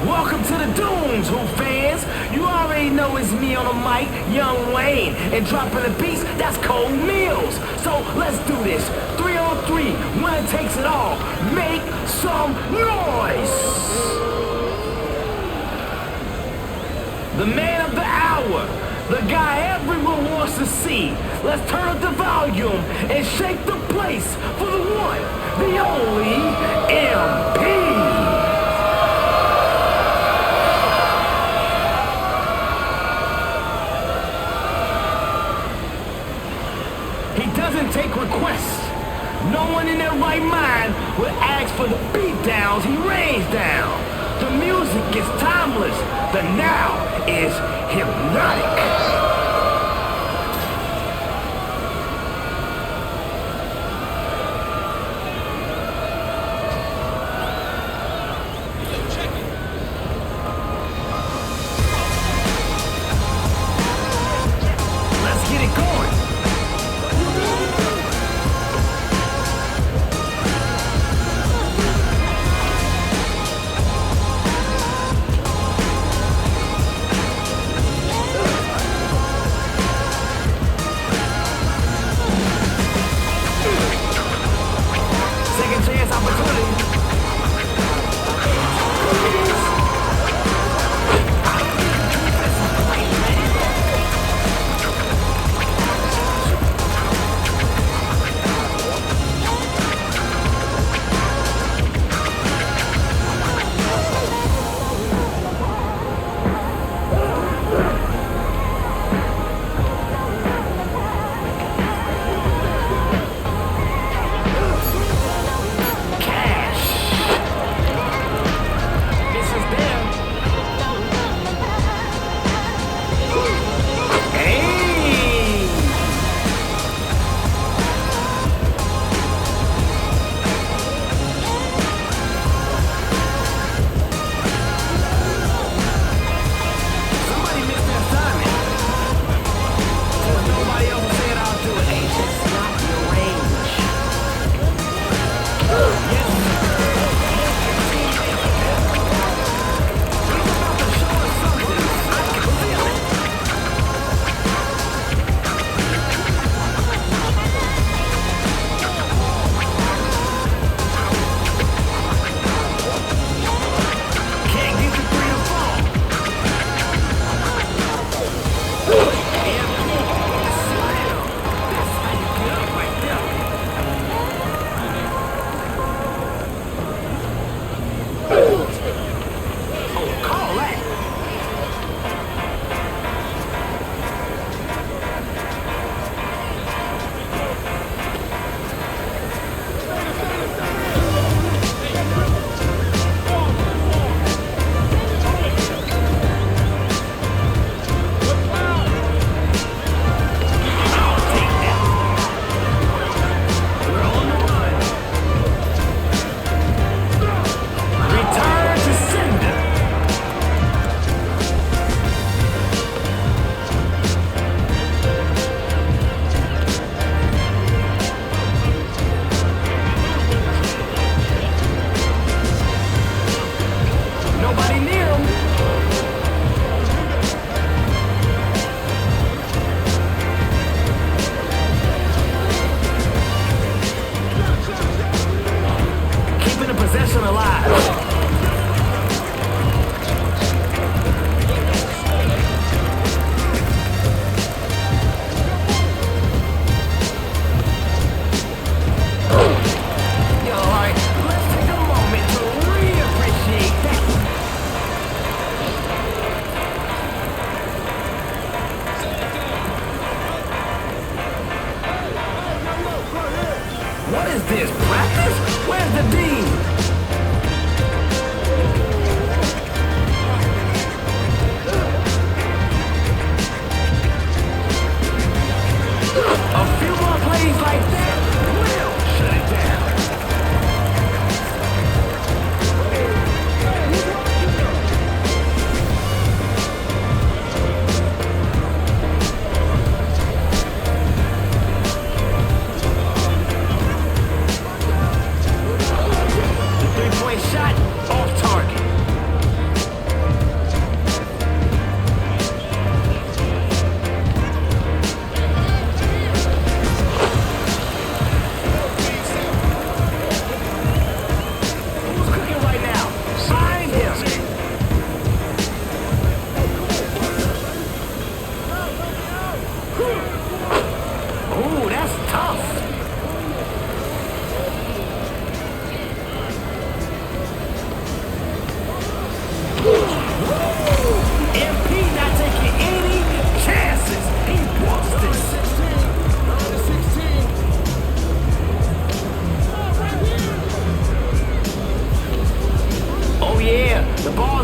Welcome to the Dunes, Who fans. You already know it's me on the mic, Young Wayne, and dropping the beats, that's Cold Meals. So let's do this. 3 on 3, one takes it all. Make some noise. The man of the hour, the guy everyone wants to see. Let's turn up the volume and shake the place for the one, the only MP. He doesn't take requests. No one in their right mind would ask for the beatdowns he rains down. The music is timeless. The now is hypnotic. Let's get it going.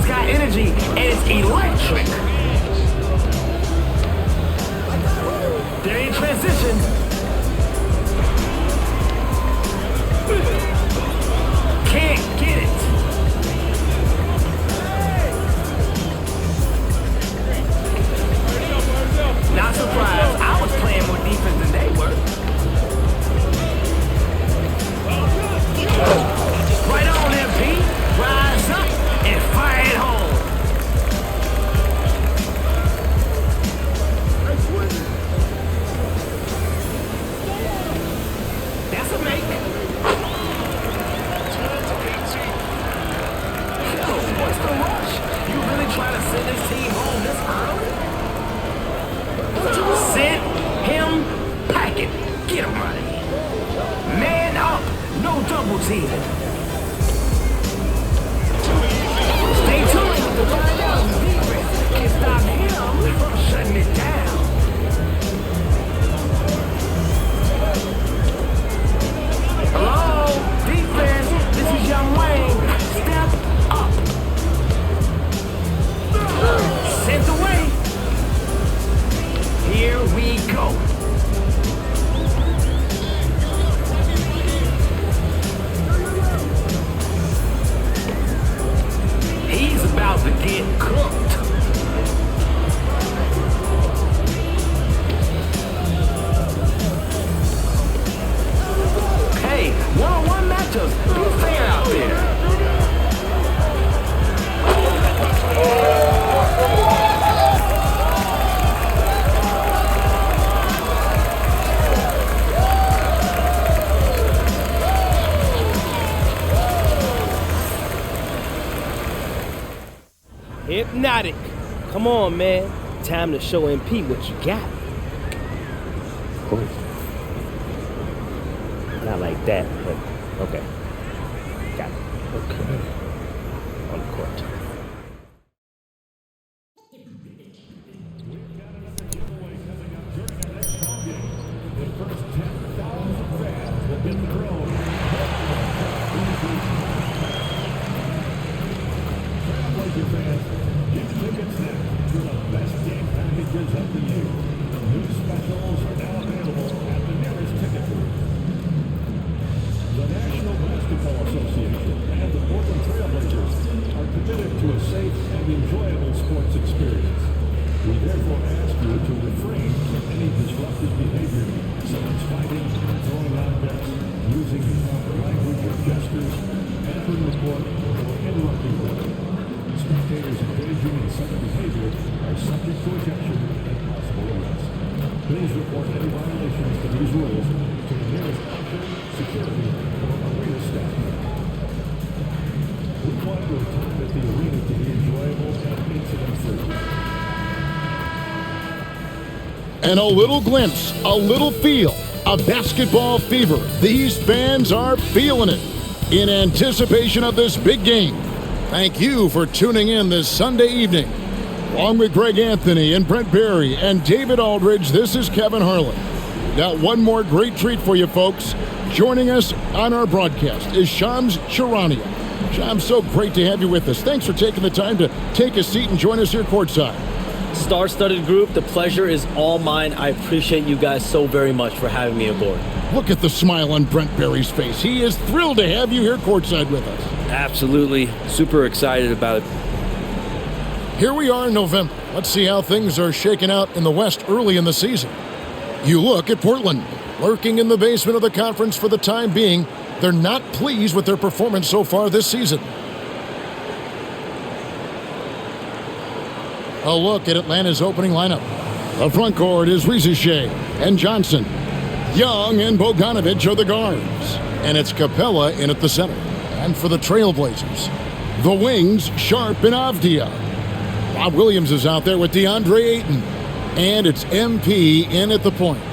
ball's got energy, and it's electric. There ain't transition. Can't get it. Not surprised. I was playing more defense than they were. Right on, MP. Rise up and fire it home. That's a make. Yo, what's the rush? You really trying to send this team home this early? Send him packing. Get him out of here. Man up. No double teaming. Stay tuned to find out the defense can stop him from shutting it down. Hello, defense. This is Young Wayne. Step up. Sent away. Here we go. He's about to get cooked. Hey, one-on-one matchups. Be fair out there. Notik, come on, man. Time to show MP what you got. Oh. Not like that, but okay. Got it. Okay. On the court. Please report any violations to these rules to the nearest usher, security, or arena staff. We want your time at the arena to be enjoyable and incident-free. And a little glimpse, a little feel of basketball fever. These fans are feeling it in anticipation of this big game. Thank you for tuning in this Sunday evening. Along with Greg Anthony and Brent Berry and David Aldridge, this is Kevin Harlan. Got one more great treat for you folks. Joining us on our broadcast is Shams Charania. Shams, so great to have you with us. Thanks for taking the time to take a seat and join us here courtside. Star-studded group, the pleasure is all mine. I appreciate you guys so very much for having me aboard. Look at the smile on Brent Berry's face. He is thrilled to have you here courtside with us. Absolutely. Super excited about it. Here we are in November. Let's see how things are shaking out in the West early in the season. You look at Portland, lurking in the basement of the conference for the time being. They're not pleased with their performance so far this season. A look at Atlanta's opening lineup. The front court is Riziche and Johnson. Young and Bogdanovic are the guards. And it's Capella in at the center. And for the Trailblazers, the wings, Sharp and Avdia. Bob Williams is out there with DeAndre Ayton. And it's MP in at the point.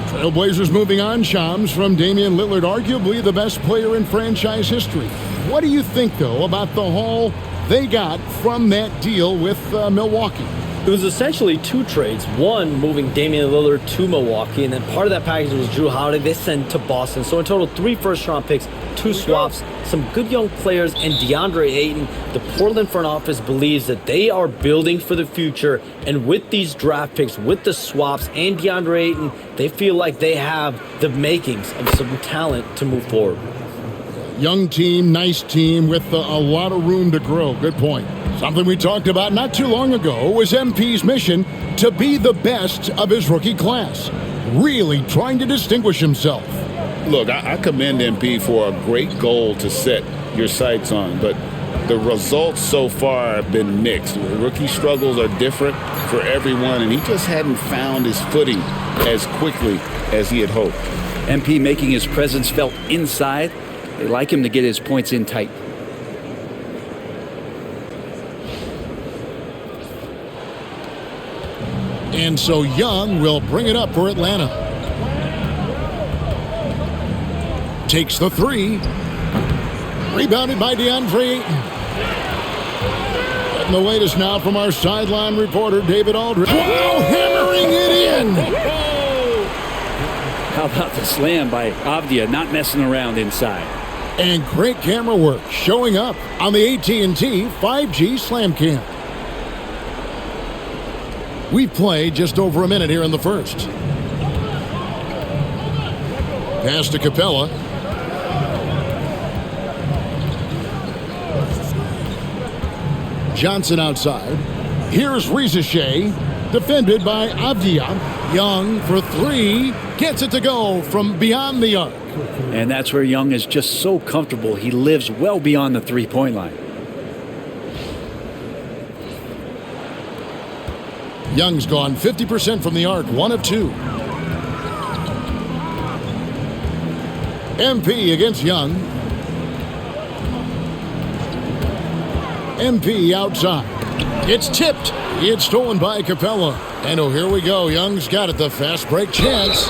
Trailblazers moving on, Shams, from Damian Lillard, arguably the best player in franchise history. What do you think, though, about the haul they got from that deal with Milwaukee? It was essentially two trades. One, moving Damian Lillard to Milwaukee, and then part of that package was Drew Holiday. They sent to Boston. So in total, 3 first-round picks, 2 swaps, some good young players, and DeAndre Ayton. The Portland front office believes that they are building for the future, and with these draft picks, with the swaps, and DeAndre Ayton, they feel like they have the makings of some talent to move forward. Young team, nice team with a lot of room to grow. Good point. Something we talked about not too long ago was MP's mission to be the best of his rookie class, really trying to distinguish himself. Look, I commend MP for a great goal to set your sights on, but the results so far have been mixed. Rookie struggles are different for everyone, and he just hadn't found his footing as quickly as he had hoped. MP making his presence felt inside. They like him to get his points in tight. And so Young will bring it up for Atlanta. Takes the 3. Rebounded by DeAndre Ayton. Getting the latest now from our sideline reporter, David Aldridge. Wow, hammering it in! How about the slam by Avdia, not messing around inside. And great camera work showing up on the AT&T 5G Slam Cam. We've played just over a minute here in the first. Pass to Capella. Johnson outside. Here's Rizachet, defended by Avdia. Young for 3. Gets it to go from beyond the arc. And that's where Young is just so comfortable. He lives well beyond the three-point line. Young's gone 50% from the arc, 1 of 2. MP against Young. MP outside. It's tipped. It's stolen by Capella. And oh, here we go. Young's got it. The fast break chance.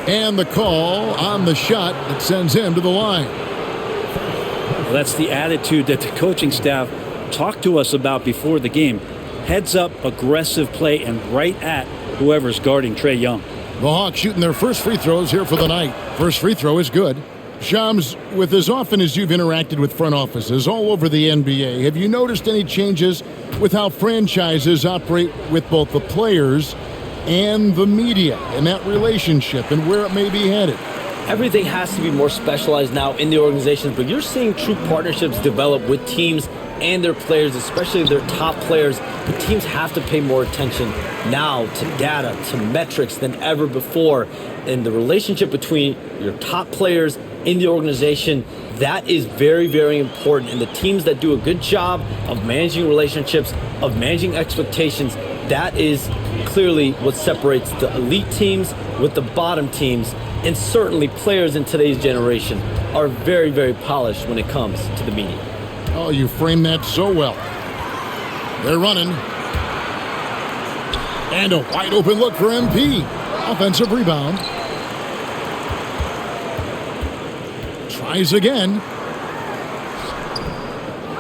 And the call on the shot that sends him to the line. Well, that's the attitude that the coaching staff talked to us about before the game. Heads up, aggressive play, and right at whoever's guarding Trae Young. The Hawks shooting their first free throws here for the night. First free throw is good. Shams, with as often as you've interacted with front offices all over the NBA, have you noticed any changes with how franchises operate with both the players and the media and that relationship and where it may be headed? Everything has to be more specialized now in the organizations, but you're seeing true partnerships develop with teams and their players, especially their top players. The teams have to pay more attention now to data, to metrics than ever before. And the relationship between your top players in the organization, that is very, very important. And the teams that do a good job of managing relationships, of managing expectations, that is clearly what separates the elite teams with the bottom teams. And certainly players in today's generation are very, very polished when it comes to the media. Oh, you framed that so well. They're running. And a wide open look for MP. Offensive rebound. Tries again.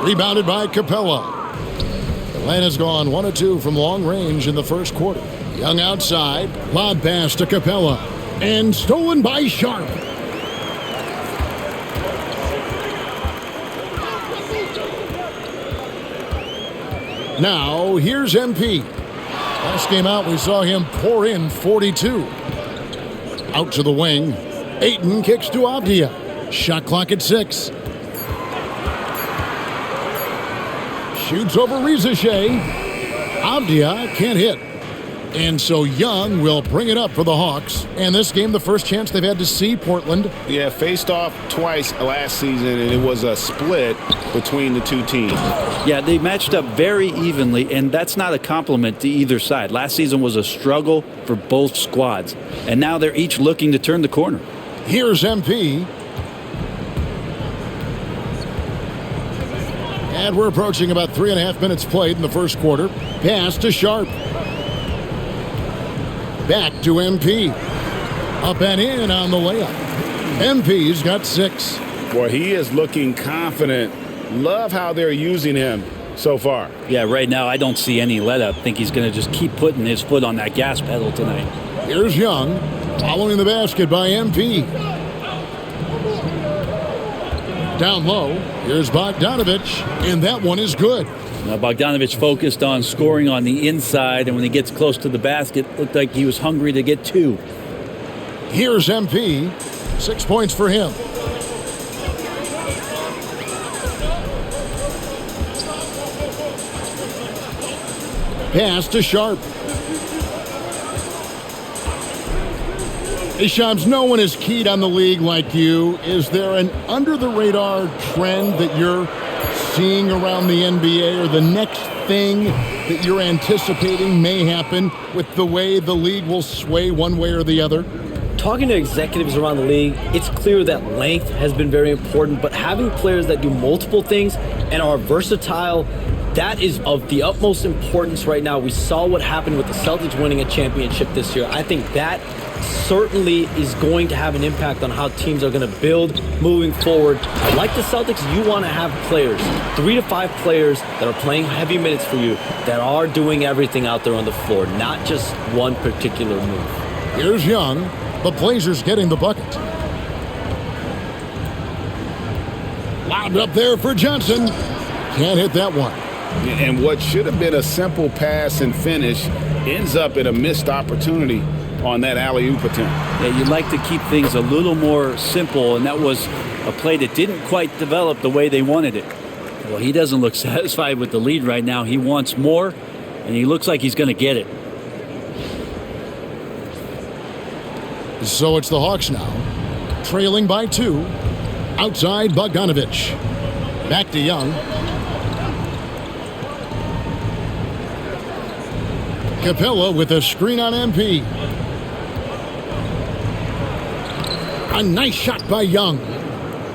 Rebounded by Capella. Atlanta's gone 1 of 2 from long range in the first quarter. Young outside. Lob pass to Capella. And stolen by Sharp. Now, here's MP. Last game out, we saw him pour in 42. Out to the wing. Ayton kicks to Avdia. Shot clock at 6. Shoots over Rizachet. Avdia can't hit. And so Young will bring it up for the Hawks. And this game, the first chance they've had to see Portland. Yeah, faced off twice last season, and it was a split between the two teams. Yeah, they matched up very evenly, and that's not a compliment to either side. Last season was a struggle for both squads, and now they're each looking to turn the corner. Here's MP. And we're approaching about 3.5 minutes played in the first quarter. Pass to Sharp. Back to MP. Up and in on the layup. MP's got 6. Boy, he is looking confident. Love how they're using him. so far. Yeah, right now I don't see any let up. I think he's going to just keep putting his foot on that gas pedal tonight. Here's Young, following the basket by MP. Down low, here's Bogdanovich, and that one is good. Now Bogdanovich focused on scoring on the inside, and when he gets close to the basket, looked like he was hungry to get 2. Here's MP, 6 points for him. Pass to Sharp. Hey, Shams, no one is keyed on the league like you. Is there an under-the-radar trend that you're seeing around the NBA, or the next thing that you're anticipating may happen with the way the league will sway one way or the other? Talking to executives around the league, it's clear that length has been very important, but having players that do multiple things and are versatile, that is of the utmost importance right now. We saw what happened with the Celtics winning a championship this year. I think that certainly is going to have an impact on how teams are going to build moving forward. Like the Celtics, you want to have players, 3 to 5 players that are playing heavy minutes for you, that are doing everything out there on the floor, not just one particular move. Here's Young. The Blazers getting the bucket. Lobbed up there for Johnson. Can't hit that one. And what should have been a simple pass and finish ends up in a missed opportunity on that alley-oop attempt. Yeah, you'd like to keep things a little more simple, and that was a play that didn't quite develop the way they wanted it. Well, he doesn't look satisfied with the lead right now. He wants more, and he looks like he's going to get it. So it's the Hawks now, trailing by 2. Outside Bogdanovich. Back to Young. Capella with a screen on MP. A nice shot by Young.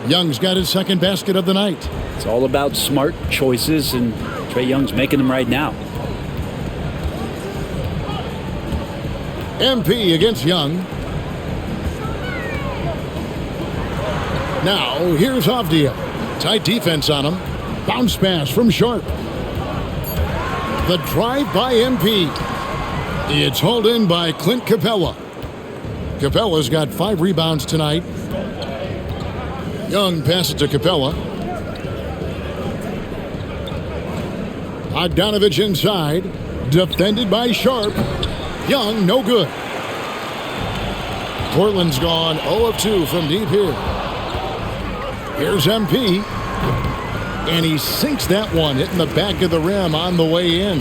Young's got his second basket of the night. It's all about smart choices, and Trae Young's making them right now. MP against Young. Now, here's Avdia. Tight defense on him. Bounce pass from Sharp. The drive by MP. It's hauled in by Clint Capella. Capella's got 5 rebounds tonight. Young passes to Capella. Bogdanovich inside. Defended by Sharp. Young, no good. Portland's gone 0 of 2 from deep here. Here's MP. And he sinks that one, hitting the back of the rim on the way in.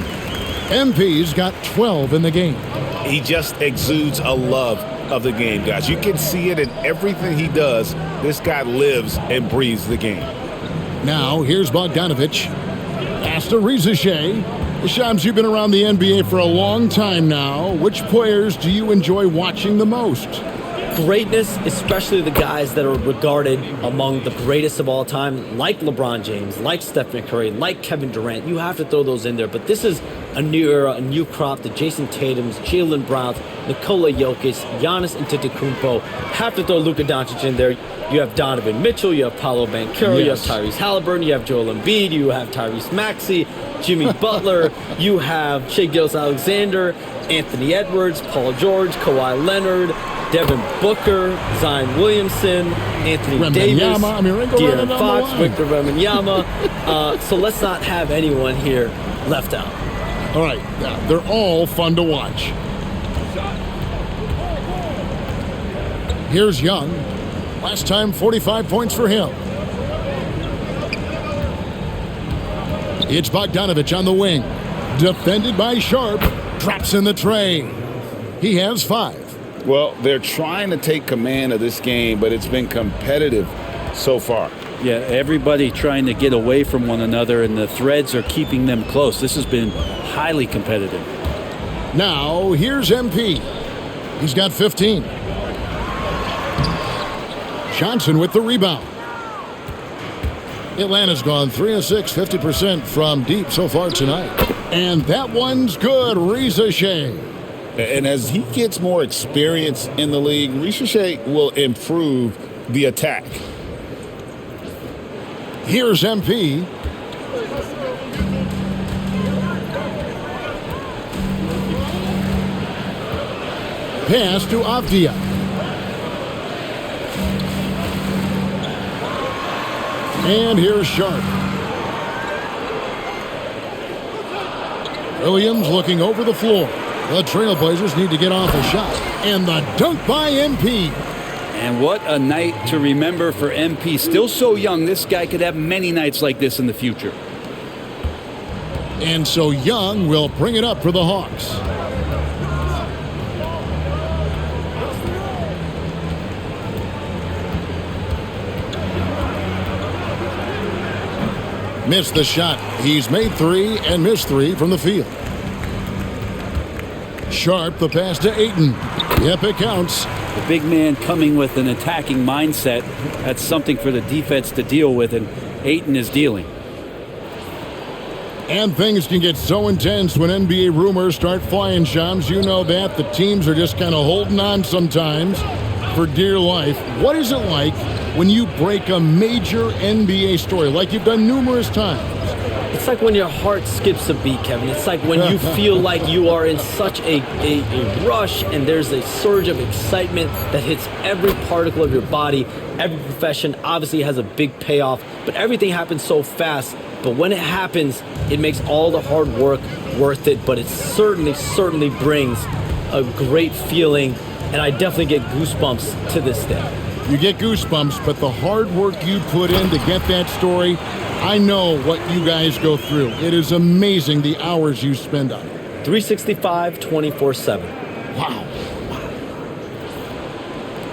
MP's got 12 in the game. He just exudes a love of the game, guys. You can see it in everything he does. This guy lives and breathes the game. Now, here's Bogdanovich. Pass to Rizachet. Shams, you've been around the NBA for a long time now. Which players do you enjoy watching the most? Greatness, especially the guys that are regarded among the greatest of all time, like LeBron James, like Stephen Curry, like Kevin Durant. You have to throw those in there. But this is a new era, a new crop. The Jason Tatums, Jaylen Browns, Nikola Jokic, Giannis Antetokounmpo. Have to throw Luka Doncic in there. You have Donovan Mitchell, you have Paolo Banchero, Yes. you have Tyrese Halliburton, you have Joel Embiid, you have Tyrese Maxey, Jimmy Butler, you have Shai Gilgeous-Alexander, Anthony Edwards, Paul George, Kawhi Leonard, Devin Booker, Zion Williamson, Anthony Davis, Wembanyama, I mean, we're going right De'Aaron down Fox, the line. Victor Wembanyama. So let's not have anyone here left out. All right, yeah, they're all fun to watch. Here's Young. Last time, 45 points for him. It's Bogdanovich on the wing. Defended by Sharp. Drops in the tray. He has 5. Well, they're trying to take command of this game, but it's been competitive so far. Yeah, everybody trying to get away from one another, and the threads are keeping them close. This has been highly competitive. Now, here's MP. He's got 15. Johnson with the rebound. Atlanta's gone 3 of 6, 50% from deep so far tonight. And that one's good. Rizachet. And as he gets more experience in the league, Rizachet will improve the attack. Here's MP. Pass to Avdia. And here's Sharp. Williams looking over the floor. The Trailblazers need to get off a shot. And the dunk by MP. And what a night to remember for MP. Still so young, this guy could have many nights like this in the future. And so Young will bring it up for the Hawks. Missed the shot. He's made 3 and missed 3 from the field. Sharp, the pass to Ayton. Yep, it counts. The big man coming with an attacking mindset. That's something for the defense to deal with, and Ayton is dealing. And things can get so intense when NBA rumors start flying, Shams. You know that. The teams are just kind of holding on sometimes for dear life. What is it like when you break a major NBA story like you've done numerous times? It's like when your heart skips a beat, Kevin. It's like when you feel like you are in such a rush and there's a surge of excitement that hits every particle of your body. Every profession obviously has a big payoff, but everything happens so fast. But when it happens, it makes all the hard work worth it. But it certainly brings a great feeling, and I definitely get goosebumps to this day. You get goosebumps, but the hard work you put in to get that story, I know what you guys go through. It is amazing the hours you spend on it. 365, 24/7. Wow.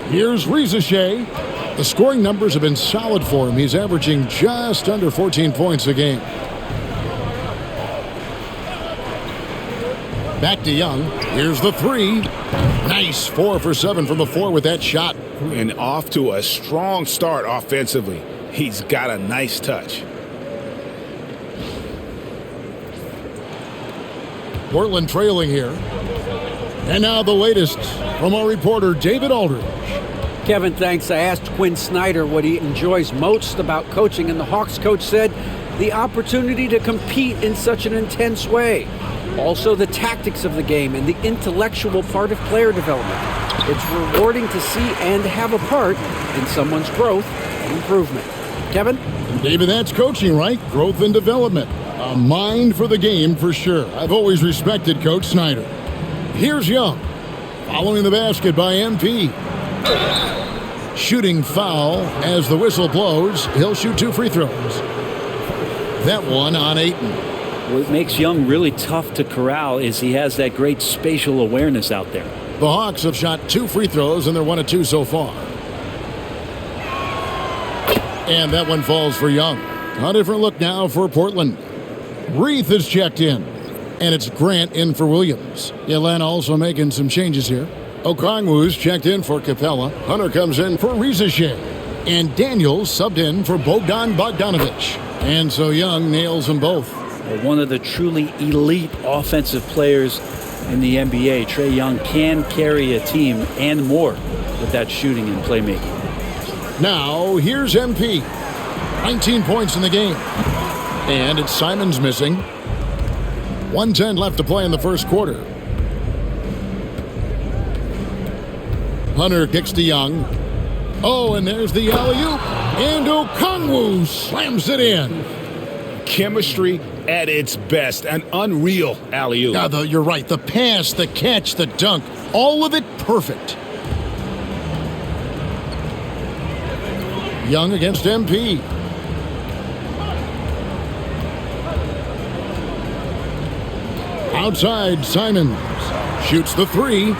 Here's Rizachet. The scoring numbers have been solid for him. He's averaging just under 14 points a game. Back to Young. Here's the 3. Nice. 4 for 7 from the floor with that shot. And off to a strong start offensively. He's got a nice touch. Portland trailing here. And now the latest from our reporter, David Aldridge. Kevin, thanks. I asked Quinn Snyder what he enjoys most about coaching, and the Hawks coach said the opportunity to compete in such an intense way. Also, the tactics of the game and the intellectual part of player development. It's rewarding to see and have a part in someone's growth and improvement. Kevin? David, that's coaching, right? Growth and development. A mind for the game for sure. I've always respected Coach Snyder. Here's Young. Following the basket by MP. Shooting foul as the whistle blows. He'll shoot 2 free throws. That one on Ayton. What makes Young really tough to corral is he has that great spatial awareness out there. The Hawks have shot 2 free throws, and they're 1 of 2 so far. And that one falls for Young. A different look now for Portland. Reith is checked in, and it's Grant in for Williams. Atlanta also making some changes here. Okongwu's checked in for Capella. Hunter comes in for Rizachet. And Daniels subbed in for Bogdan Bogdanovic. And so Young nails them both. One of the truly elite offensive players in the NBA. Trae Young can carry a team and more with that shooting and playmaking. Now, here's MP. 19 points in the game. And it's Simons missing. 1:10 left to play in the first quarter. Hunter kicks to Young. Oh, and there's the alley-oop. And Okongwu slams it in. Chemistry at its best. An unreal alley-oop. Now, you're right. The pass, the catch, the dunk, all of it perfect. Young against MP. Outside, Simons shoots the 3.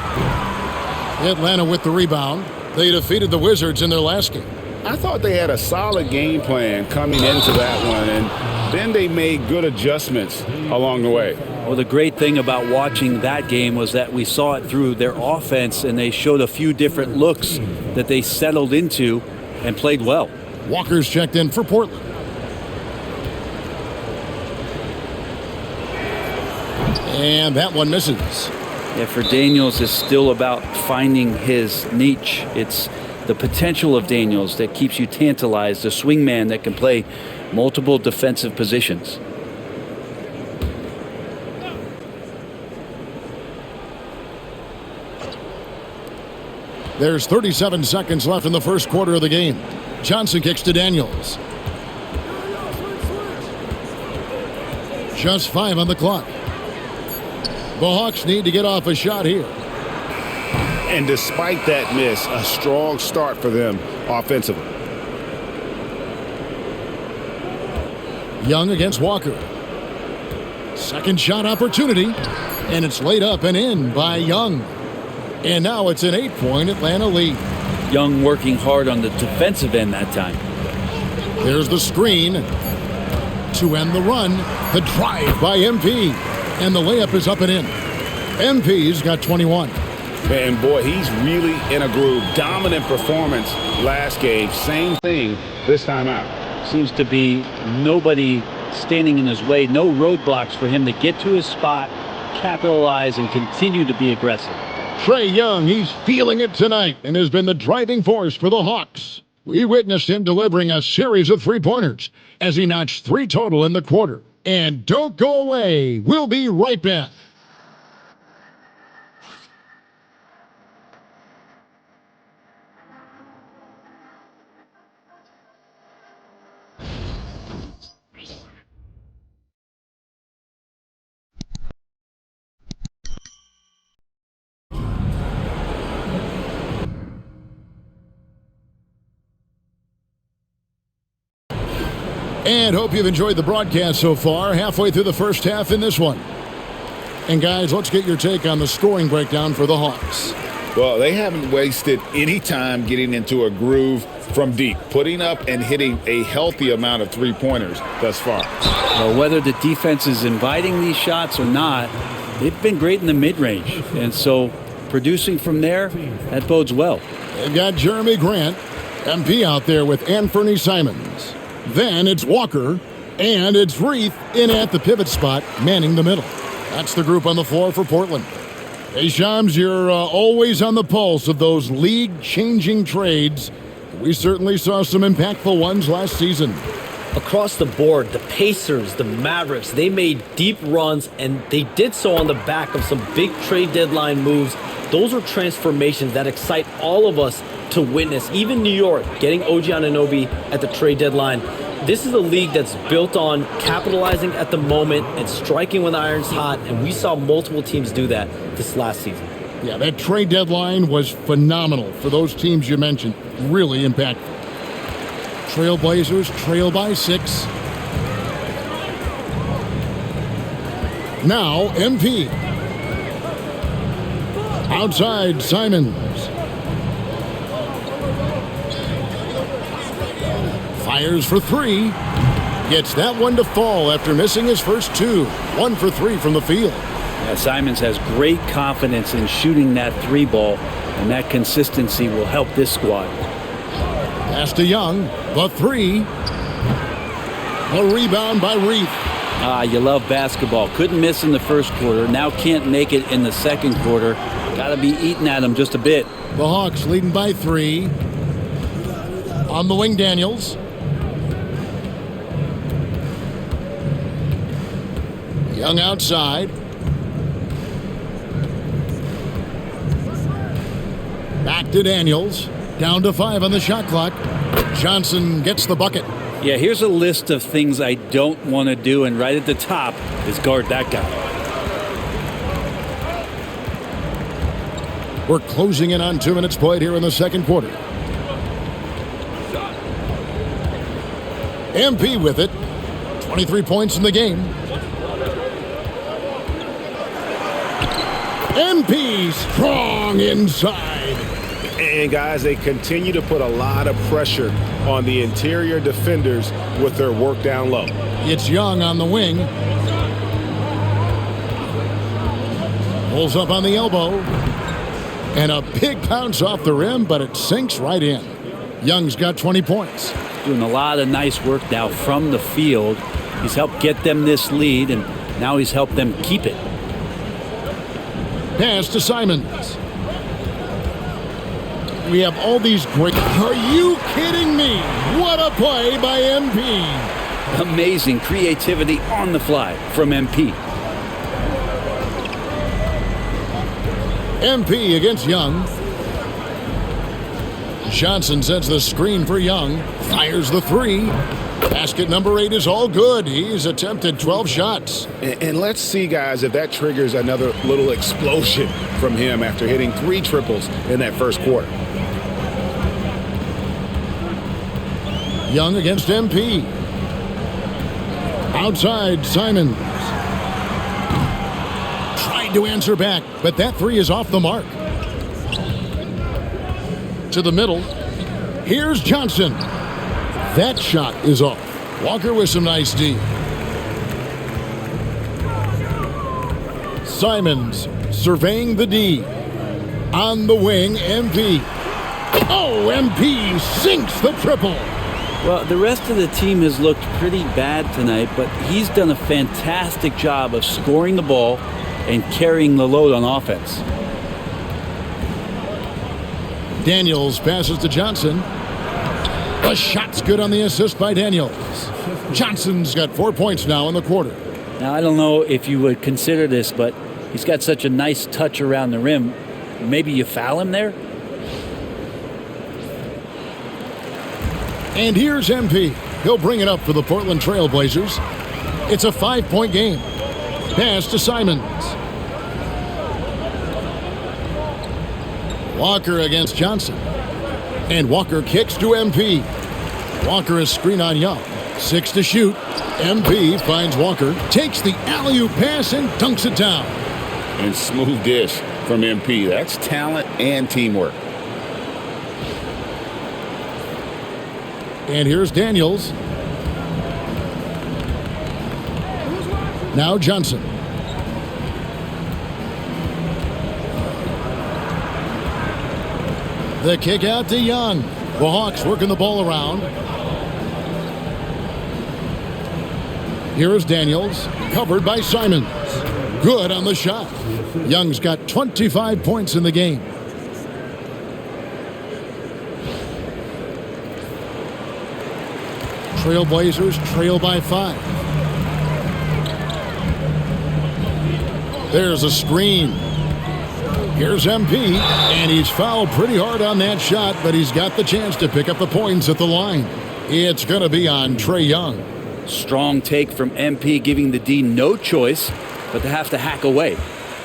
Atlanta with the rebound. They defeated the Wizards in their last game. I thought they had a solid game plan coming into that one, and then they made good adjustments along the way. Well, the great thing about watching that game was that we saw it through their offense, and they showed a few different looks that they settled into and played well. Walker's checked in for Portland. And that one misses. Yeah, for Daniels, it's still about finding his niche. It's the potential of Daniels that keeps you tantalized, a swingman that can play multiple defensive positions. There's 37 seconds left in the first quarter of the game. Johnson kicks to Daniels. Just 5 on the clock. The Hawks need to get off a shot here. And despite that miss, a strong start for them offensively. Young against Walker. Second shot opportunity, and it's laid up and in by Young. And now it's an 8-point Atlanta lead. Young working hard on the defensive end that time. There's the screen to end the run. The drive by MP. And the layup is up and in. MP's got 21. And boy, he's really in a groove. Dominant performance last game. Same thing this time out. Seems to be nobody standing in his way. No roadblocks for him to get to his spot, capitalize, and continue to be aggressive. Trae Young, he's feeling it tonight and has been the driving force for the Hawks. We witnessed him delivering a series of three-pointers as he notched 3 total in the quarter. And don't go away. We'll be right back. And hope you've enjoyed the broadcast so far. Halfway through the first half in this one. And guys, let's get your take on the scoring breakdown for the Hawks. Well, they haven't wasted any time getting into a groove from deep, putting up and hitting a healthy amount of three-pointers thus far. Well, whether the defense is inviting these shots or not, they've been great in the mid-range. And so producing from there, that bodes well. They've got Jeremy Grant, MP out there with Anthony Simons. Then it's Walker, and it's Reith in at the pivot spot, manning the middle. That's the group on the floor for Portland. Hey, Shams, you're always on the pulse of those league-changing trades. We certainly saw some impactful ones last season. Across the board, the Pacers, the Mavericks, they made deep runs, and they did so on the back of some big trade deadline moves. Those are transformations that excite all of us to witness. Even New York, getting OG Anunoby at the trade deadline. This is a league that's built on capitalizing at the moment and striking when the iron's hot, and we saw multiple teams do that this last season. Yeah, that trade deadline was phenomenal for those teams you mentioned. Really impactful. Trailblazers trail by 6. Now, MP. Outside, Simons. Fires for 3. Gets that one to fall after missing his first 2. 1 for 3 from the field. Yeah, Simons has great confidence in shooting that 3 ball, and that consistency will help this squad. Pass to Young. The 3. A rebound by Reith. You love basketball. Couldn't miss in the first quarter. Now can't make it in the second quarter. Got to be eating at him just a bit. The Hawks leading by 3. On the wing, Daniels. Young outside. Back to Daniels. Down to 5 on the shot clock. Johnson gets the bucket. Yeah, here's a list of things I don't want to do, and right at the top is guard that guy. We're closing in on 2 minutes played here in the second quarter. MP with it. 23 points in the game. MP strong inside. And guys, they continue to put a lot of pressure on the interior defenders with their work down low. It's Young on the wing. Pulls up on the elbow. And a big bounce off the rim, but it sinks right in. Young's got 20 points. Doing a lot of nice work now from the field. He's helped get them this lead, and now he's helped them keep it. Pass to Simons. We have all these great... Are you kidding me? What a play by MP. Amazing creativity on the fly from MP. MP against Young. Johnson sets the screen for Young. Fires the three. Basket number 8 is all good. He's attempted 12 shots. And let's see, guys, if that triggers another little explosion from him after hitting 3 triples in that first quarter. Young against MP. Outside, Simons. Tried to answer back, but that three is off the mark. To the middle. Here's Johnson. That shot is off. Walker with some nice D. Simons surveying the D. On the wing, MP. Oh, MP sinks the triple. Well, the rest of the team has looked pretty bad tonight, but he's done a fantastic job of scoring the ball and carrying the load on offense. Daniels passes to Johnson. The shot's good on the assist by Daniels. Johnson's got 4 points now in the quarter. Now, I don't know if you would consider this, but he's got such a nice touch around the rim. Maybe you foul him there? And here's MP. He'll bring it up for the Portland Trail Blazers. It's a 5-point game. Pass to Simons. Walker against Johnson. And Walker kicks to MP. Walker is screen on Young. 6 to shoot. MP finds Walker, takes the alley-oop pass and dunks it down. And smooth dish from MP. That's talent and teamwork. And here's Daniels. Now Johnson. The kick out to Young. The Hawks working the ball around. Here is Daniels, covered by Simons. Good on the shot. Young's got 25 points in the game. Trailblazers trail by 5. There's a screen. Here's MP, and he's fouled pretty hard on that shot, but he's got the chance to pick up the points at the line. It's going to be on Trae Young. Strong take from MP, giving the D no choice but to have to hack away.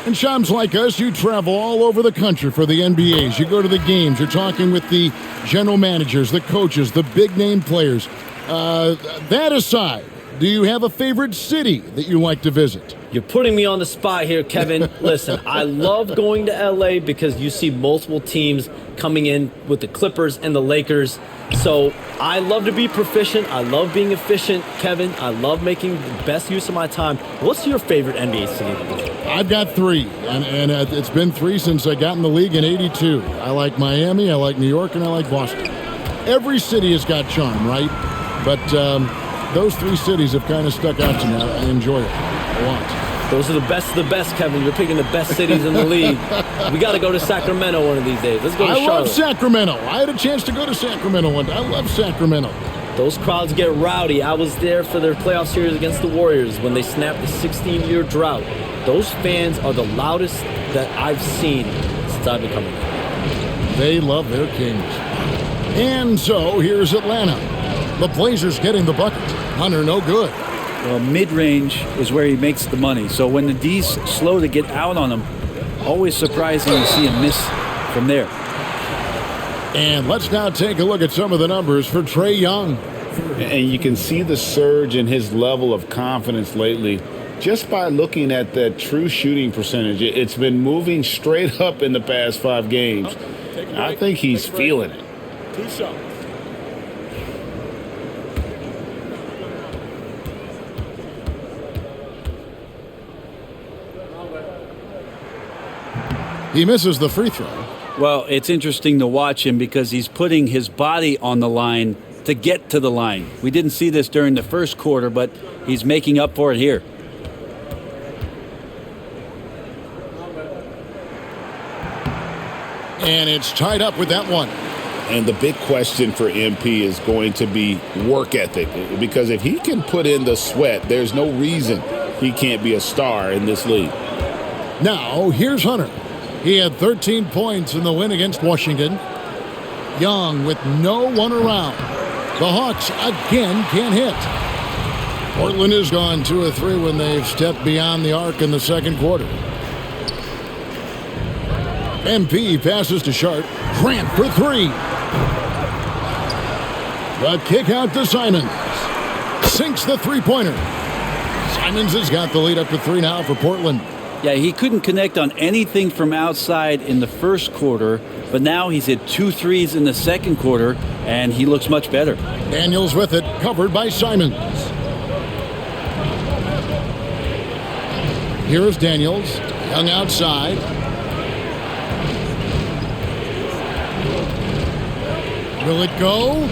And chums like us, you travel all over the country for the NBAs. You go to the games. You're talking with the general managers, the coaches, the big-name players. That aside, do you have a favorite city that you like to visit? You're putting me on the spot here, Kevin. Listen, I love going to LA because you see multiple teams coming in with the Clippers and the Lakers. So I love to be proficient. I love being efficient, Kevin. I love making the best use of my time. What's your favorite NBA city to visit? I've got 3, and it's been 3 since I got in the league in '82. I like Miami, I like New York, and I like Boston. Every city has got charm, right? But those 3 cities have kind of stuck out to me. I enjoy it a lot. Those are the best, Kevin. You're picking the best cities in the league. We got to go to Sacramento one of these days. Let's go to Charlotte. I love Sacramento. I had a chance to go to Sacramento one day. I love Sacramento. Those crowds get rowdy. I was there for their playoff series against the Warriors when they snapped the 16-year drought. Those fans are the loudest that I've seen since I've been coming here. They love their Kings. And so here's Atlanta. The Blazers getting the bucket. Hunter, no good. Well, mid-range is where he makes the money. So when the D's slow to get out on him, always surprising to see him miss from there. And let's now take a look at some of the numbers for Trae Young. And you can see the surge in his level of confidence lately just by looking at that true shooting percentage. It's been moving straight up in the past 5 games. I think he's feeling it. He misses the free throw. Well, it's interesting to watch him because he's putting his body on the line to get to the line. We didn't see this during the first quarter, but he's making up for it here. And it's tied up with that one. And the big question for MP is going to be work ethic, because if he can put in the sweat, there's no reason he can't be a star in this league. Now, here's Hunter. He had 13 points in the win against Washington. Young with no one around. The Hawks again can't hit. Portland has gone 2 of 3 when they've stepped beyond the arc in the second quarter. MP passes to Sharp. Grant for 3. The kick out to Simons. Sinks the three-pointer. Simons has got the lead up to 3 now for Portland. Yeah, he couldn't connect on anything from outside in the first quarter, but now he's hit 2 threes in the second quarter, and he looks much better. Daniels with it, covered by Simons. Here's Daniels, Young outside. Will it go?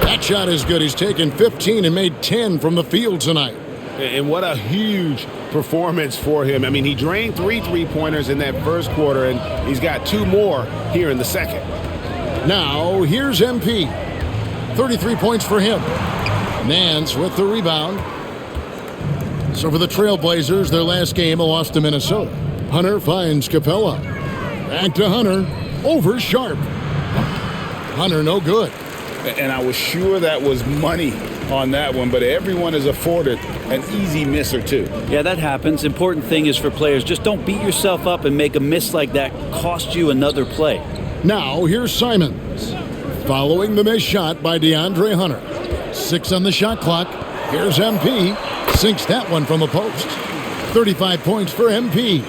That shot is good. He's taken 15 and made 10 from the field tonight. And what a huge performance for him. I mean, he drained 3 3-pointers in that first quarter, and he's got 2 more here in the second. Now, here's MP. 33 points for him. Nance with the rebound. So for the Trailblazers, their last game, a loss to Minnesota. Hunter finds Capella. Back to Hunter. Over Sharp. Hunter, no good. And I was sure that was money on that one, but everyone is afforded an easy miss or 2. Yeah, that happens. Important thing is for players, just don't beat yourself up and make a miss like that cost you another play. Now, here's Simons. Following the missed shot by DeAndre Hunter. 6 on the shot clock. Here's MP. Sinks that one from the post. 35 points for MP.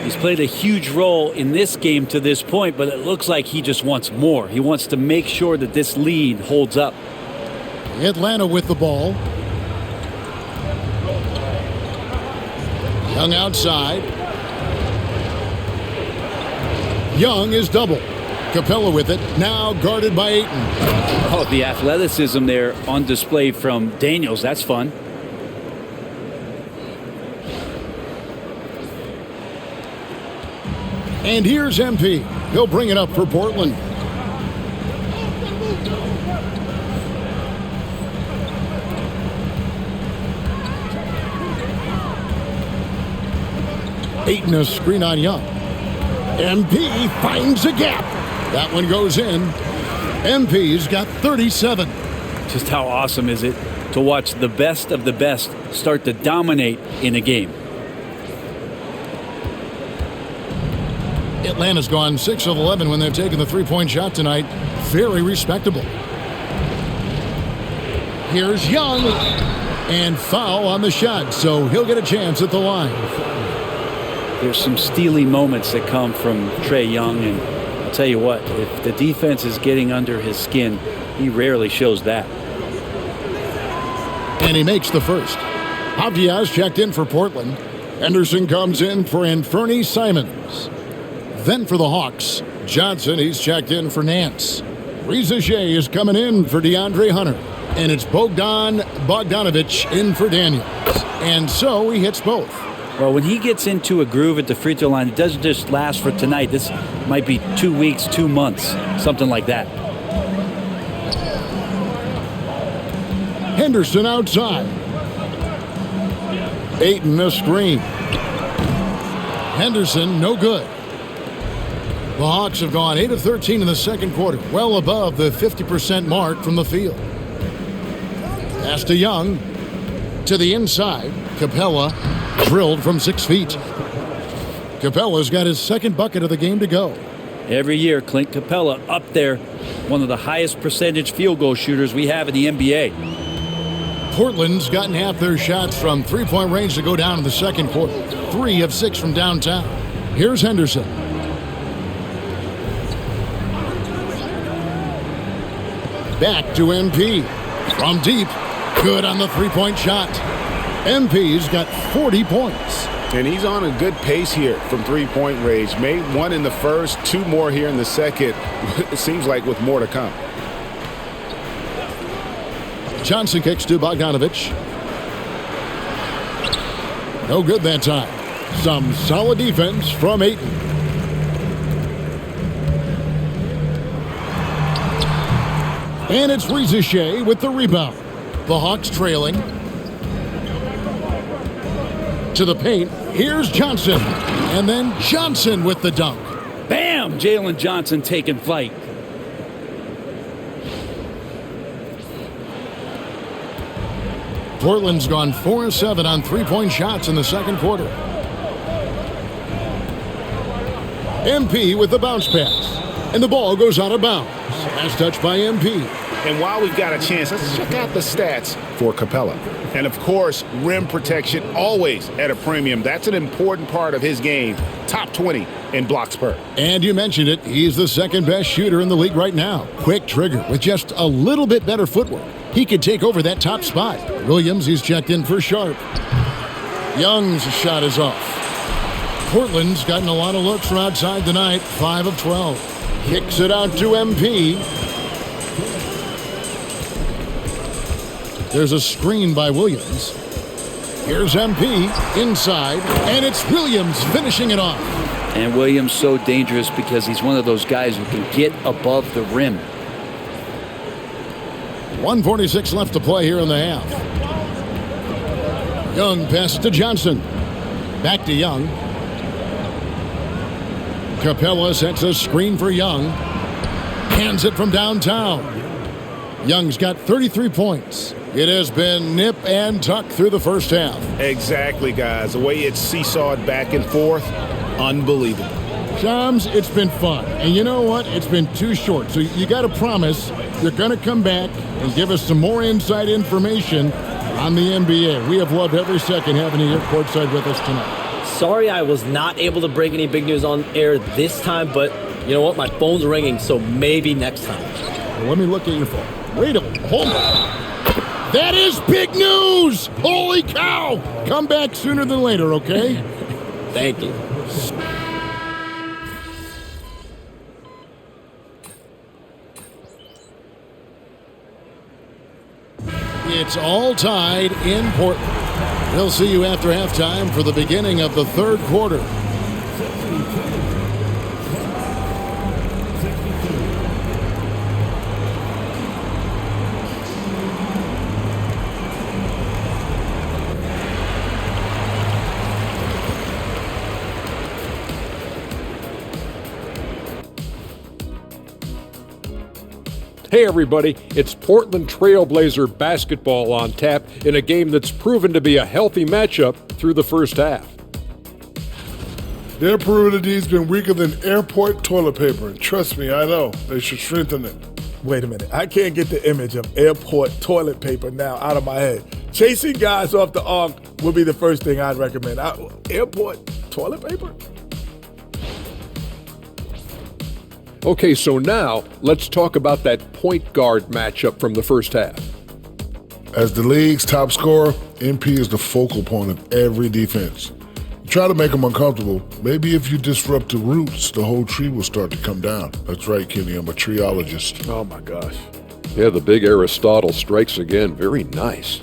He's played a huge role in this game to this point, but it looks like he just wants more. He wants to make sure that this lead holds up. Atlanta with the ball. Young outside. Young is double. Capella with it, now guarded by Ayton. Oh, the athleticism there on display from Daniels. That's fun. And here's MP. He'll bring it up for Portland. Ayton a screen on Young. MP finds a gap. That one goes in. MP's got 37. Just how awesome is it to watch the best of the best start to dominate in a game? Atlanta's gone 6 of 11 when they've taken the three-point shot tonight. Very respectable. Here's Young. And foul on the shot, so he'll get a chance at the line. There's some steely moments that come from Trae Young, and I'll tell you what, if the defense is getting under his skin, he rarely shows that. And he makes the first. Javier checked in for Portland. Henderson comes in for Anthony Simons. Then for the Hawks, Johnson, he's checked in for Nance. Reza Shea is coming in for DeAndre Hunter. And it's Bogdanovich in for Daniels. And so he hits both. Well, when he gets into a groove at the free throw line, it doesn't just last for tonight. This might be 2 weeks, 2 months, something like that. Henderson outside. Ayton a screen. Henderson no good. The Hawks have gone 8 of 13 in the second quarter, well above the 50% mark from the field. Pass to Young. To the inside. Capella drilled from 6 feet. Capella's got his second bucket of the game to go. Every year, Clint Capella up there, one of the highest percentage field goal shooters we have in the NBA. Portland's gotten half their shots from three-point range to go down in the second quarter. 3 of 6 from downtown. Here's Henderson. Back to MP. From deep. Good on the three-point shot. MP's got 40 points. And he's on a good pace here from three-point range. Made 1 in the first, 2 more here in the second. It seems like with more to come. Johnson kicks to Bogdanovich. No good that time. Some solid defense from Ayton. And it's Reza Shea with the rebound. The Hawks trailing. To the paint. Here's Johnson. And then Johnson with the dunk. Bam! Jalen Johnson taking flight. Portland's gone 4-7 on three-point shots in the second quarter. MP with the bounce pass. And the ball goes out of bounds. Last touch by MP. And while we've got a chance, let's check out the stats for Capella. And of course, rim protection always at a premium. That's an important part of his game. Top 20 in blocks per. And you mentioned it, he's the second best shooter in the league right now. Quick trigger with just a little bit better footwork. He could take over that top spot. Williams, he's checked in for Sharp. Young's shot is off. Portland's gotten a lot of looks from outside tonight, 5 of 12. Kicks it out to MP. There's a screen by Williams. Here's MP inside, and it's Williams finishing it off. And Williams so dangerous because he's one of those guys who can get above the rim. 1:46 left to play here in the half. Young passes to Johnson. Back to Young. Capella sets a screen for Young. Hands it from downtown. Young's got 33 points. It has been nip and tuck through the first half. Exactly, guys. The way it's seesawed back and forth, unbelievable. Shams, it's been fun. And you know what? It's been too short. So you got to promise you're going to come back and give us some more inside information on the NBA. We have loved every second having you here courtside with us tonight. Sorry I was not able to break any big news on air this time, but you know what? My phone's ringing, so maybe next time. Well, let me look at your phone. Wait a minute. Hold on. That is big news! Holy cow! Come back sooner than later, okay? Thank you. It's all tied in Portland. We'll see you after halftime for the beginning of the third quarter. Hey everybody, it's Portland Trailblazer basketball on tap in a game that's proven to be a healthy matchup through the first half. Their perimeter's been weaker than airport toilet paper, and trust me, I know, they should strengthen it. Wait a minute, I can't get the image of airport toilet paper now out of my head. Chasing guys off the arc would be the first thing I'd recommend. Airport toilet paper? Okay, so now let's talk about that point guard matchup from the first half. As the league's top scorer, MP is the focal point of every defense. You try to make them uncomfortable. Maybe if you disrupt the roots, the whole tree will start to come down. That's right, Kenny, I'm a treeologist. Oh my gosh. Yeah, the big Aristotle strikes again. Very nice.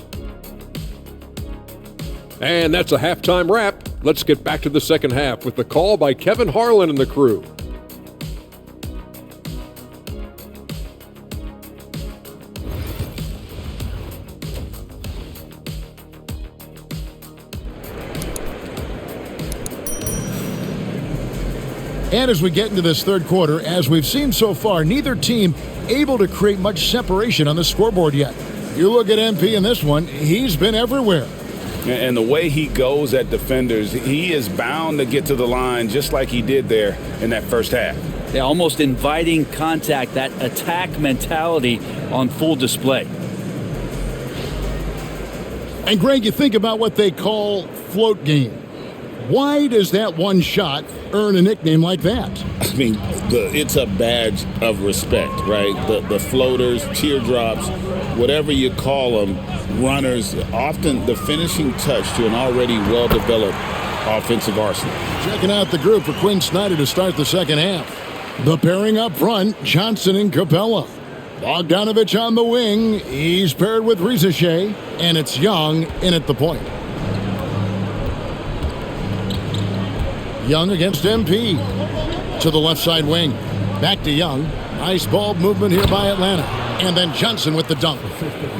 And that's a halftime wrap. Let's get back to the second half with the call by Kevin Harlan and the crew. And as we get into this third quarter, as we've seen so far, neither team able to create much separation on the scoreboard yet. You look at MP in this one, he's been everywhere. And the way he goes at defenders, he is bound to get to the line just like he did there in that first half. Yeah, almost inviting contact, that attack mentality on full display. And Greg, you think about what they call float game. Why does that one shot earn a nickname like that? I mean, it's a badge of respect, right? The floaters, teardrops, whatever you call them, runners, often the finishing touch to an already well-developed offensive arsenal. Checking out the group for Quinn Snyder to start the second half. The pairing up front, Johnson and Capella. Bogdanovich on the wing. He's paired with Rizichet, and it's Young in at the point. Young against MP. To the left side wing. Back to Young. Nice ball movement here by Atlanta. And then Johnson with the dunk.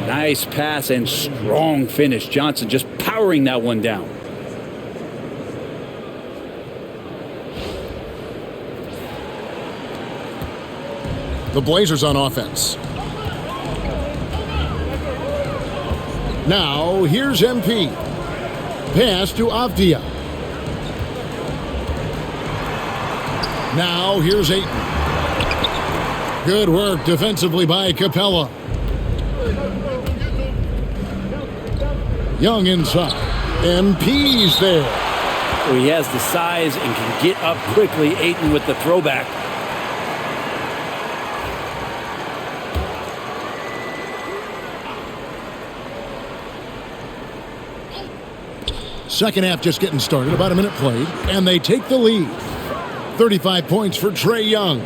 Nice pass and strong finish. Johnson just powering that one down. The Blazers on offense. Now, here's MP. Pass to Avdia. Now, here's Ayton. Good work defensively by Capella. Young inside. MP's there. Well, he has the size and can get up quickly. Ayton with the throwback. Second half just getting started, about a minute played, and they take the lead. 35 points for Trae Young.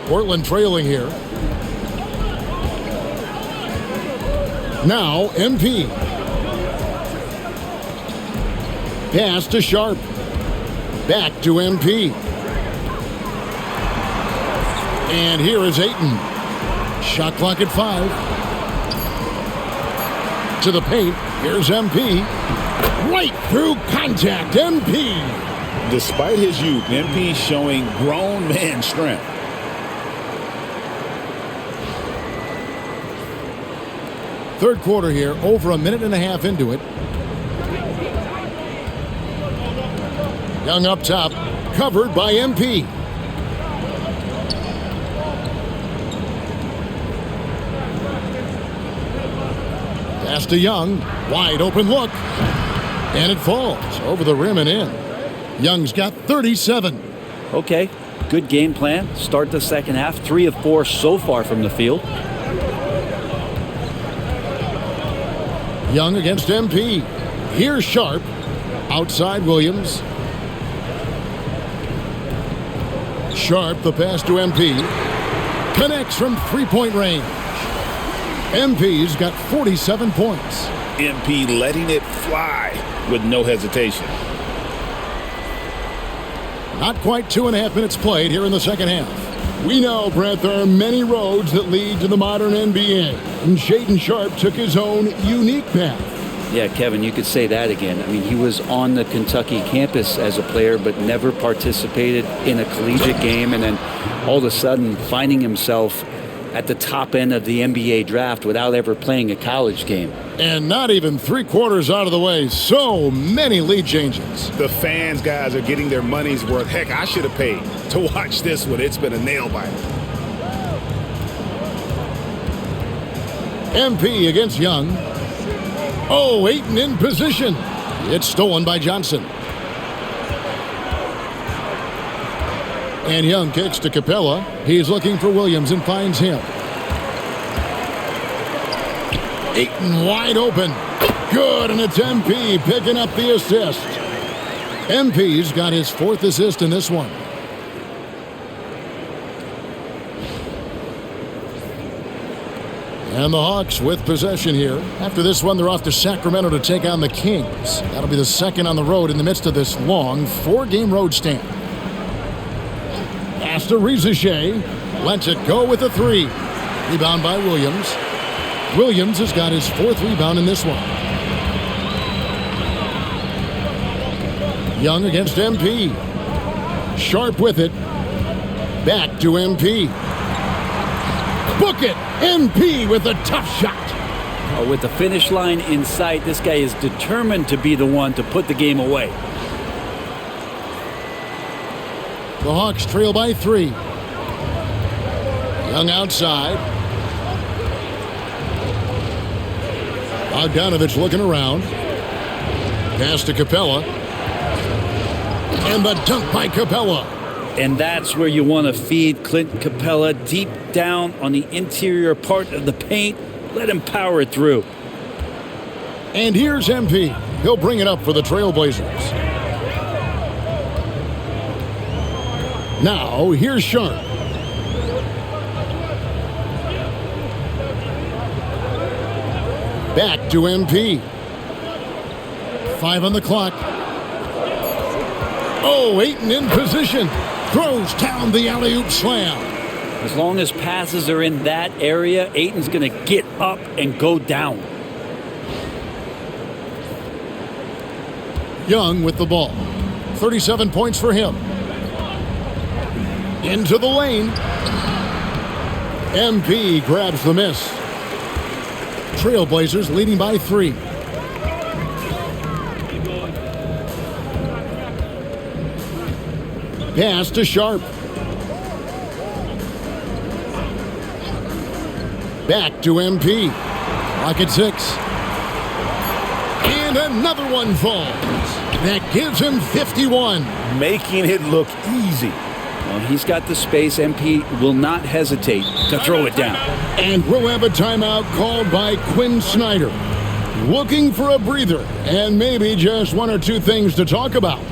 Portland trailing here. Now, MP. Pass to Sharp. Back to MP. And here is Ayton. Shot clock at 5. To the paint. Here's MP. Right through contact. MP. Despite his youth, MP showing grown man strength. Third quarter here, over a minute and a half into it. Young up top, covered by MP. Pass to Young, wide open look, and it falls over the rim and in. Young's got 37. Okay, good game plan. Start the second half. 3 of 4 so far from the field. Young against MP. Here's Sharp. Outside Williams. Sharp, the pass to MP. Connects from three-point range. MP's got 47 points. MP letting it fly with no hesitation. Not quite 2.5 minutes played here in the second half. We know, Brett, there are many roads that lead to the modern NBA. And Shaedon Sharp took his own unique path. Yeah, Kevin, you could say that again. I mean, he was on the Kentucky campus as a player, but never participated in a collegiate game. And then all of a sudden finding himself at the top end of the NBA draft without ever playing a college game. And not even 3/4 out of the way. So many lead changes. The fans, guys, are getting their money's worth. Heck, I should have paid to watch this one. It's been a nail biter. MP against Young. Oh, Ayton in position. It's stolen by Johnson. And Young kicks to Capella. He's looking for Williams and finds him. Ayton wide open. Good, and it's MP picking up the assist. MP's got his 4th assist in this one. And the Hawks with possession here. After this one, they're off to Sacramento to take on the Kings. That'll be the second on the road in the midst of this long 4-game road stand. Pass to Rizachet. Lets it go with a 3. Rebound by Williams. Williams has got his 4th rebound in this one. Young against MP. Sharp with it. Back to MP. Book it! MP with a tough shot. With the finish line in sight, this guy is determined to be the one to put the game away. The Hawks trail by 3. Young outside. Bogdanovich looking around. Pass to Capella. And the dunk by Capella. And that's where you want to feed Clint Capella, deep down on the interior part of the paint. Let him power it through. And here's MP. He'll bring it up for the Trailblazers. Now, here's Sharp. Back to MP. 5 on the clock. Oh, Ayton in position. Throws down the alley-oop slam. As long as passes are in that area, Ayton's going to get up and go down. Young with the ball. 37 points for him. Into the lane. MP grabs the miss. Trailblazers leading by 3. Pass to Sharp. Back to MP. Clock at 6. And another one falls. That gives him 51. Making it look easy. Well, he's got the space. MP will not hesitate to throw it down. And we'll have a timeout called by Quinn Snyder. Looking for a breather and maybe just one or two things to talk about.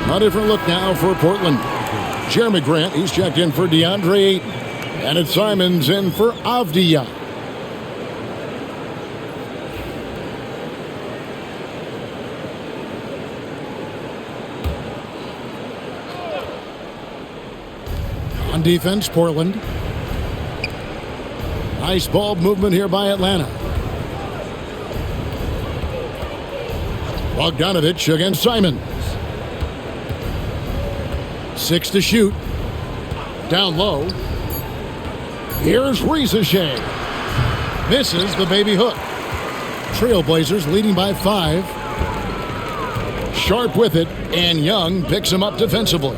A different look now for Portland. Jeremy Grant, he's checked in for DeAndre Ayton. And it's Simons in for Avdija. On defense, Portland. Nice ball movement here by Atlanta. Bogdanovich against Simons. 6 to shoot. Down low. Here's Rizachet. Misses the baby hook. Trailblazers leading by 5. Sharp with it, and Young picks him up defensively.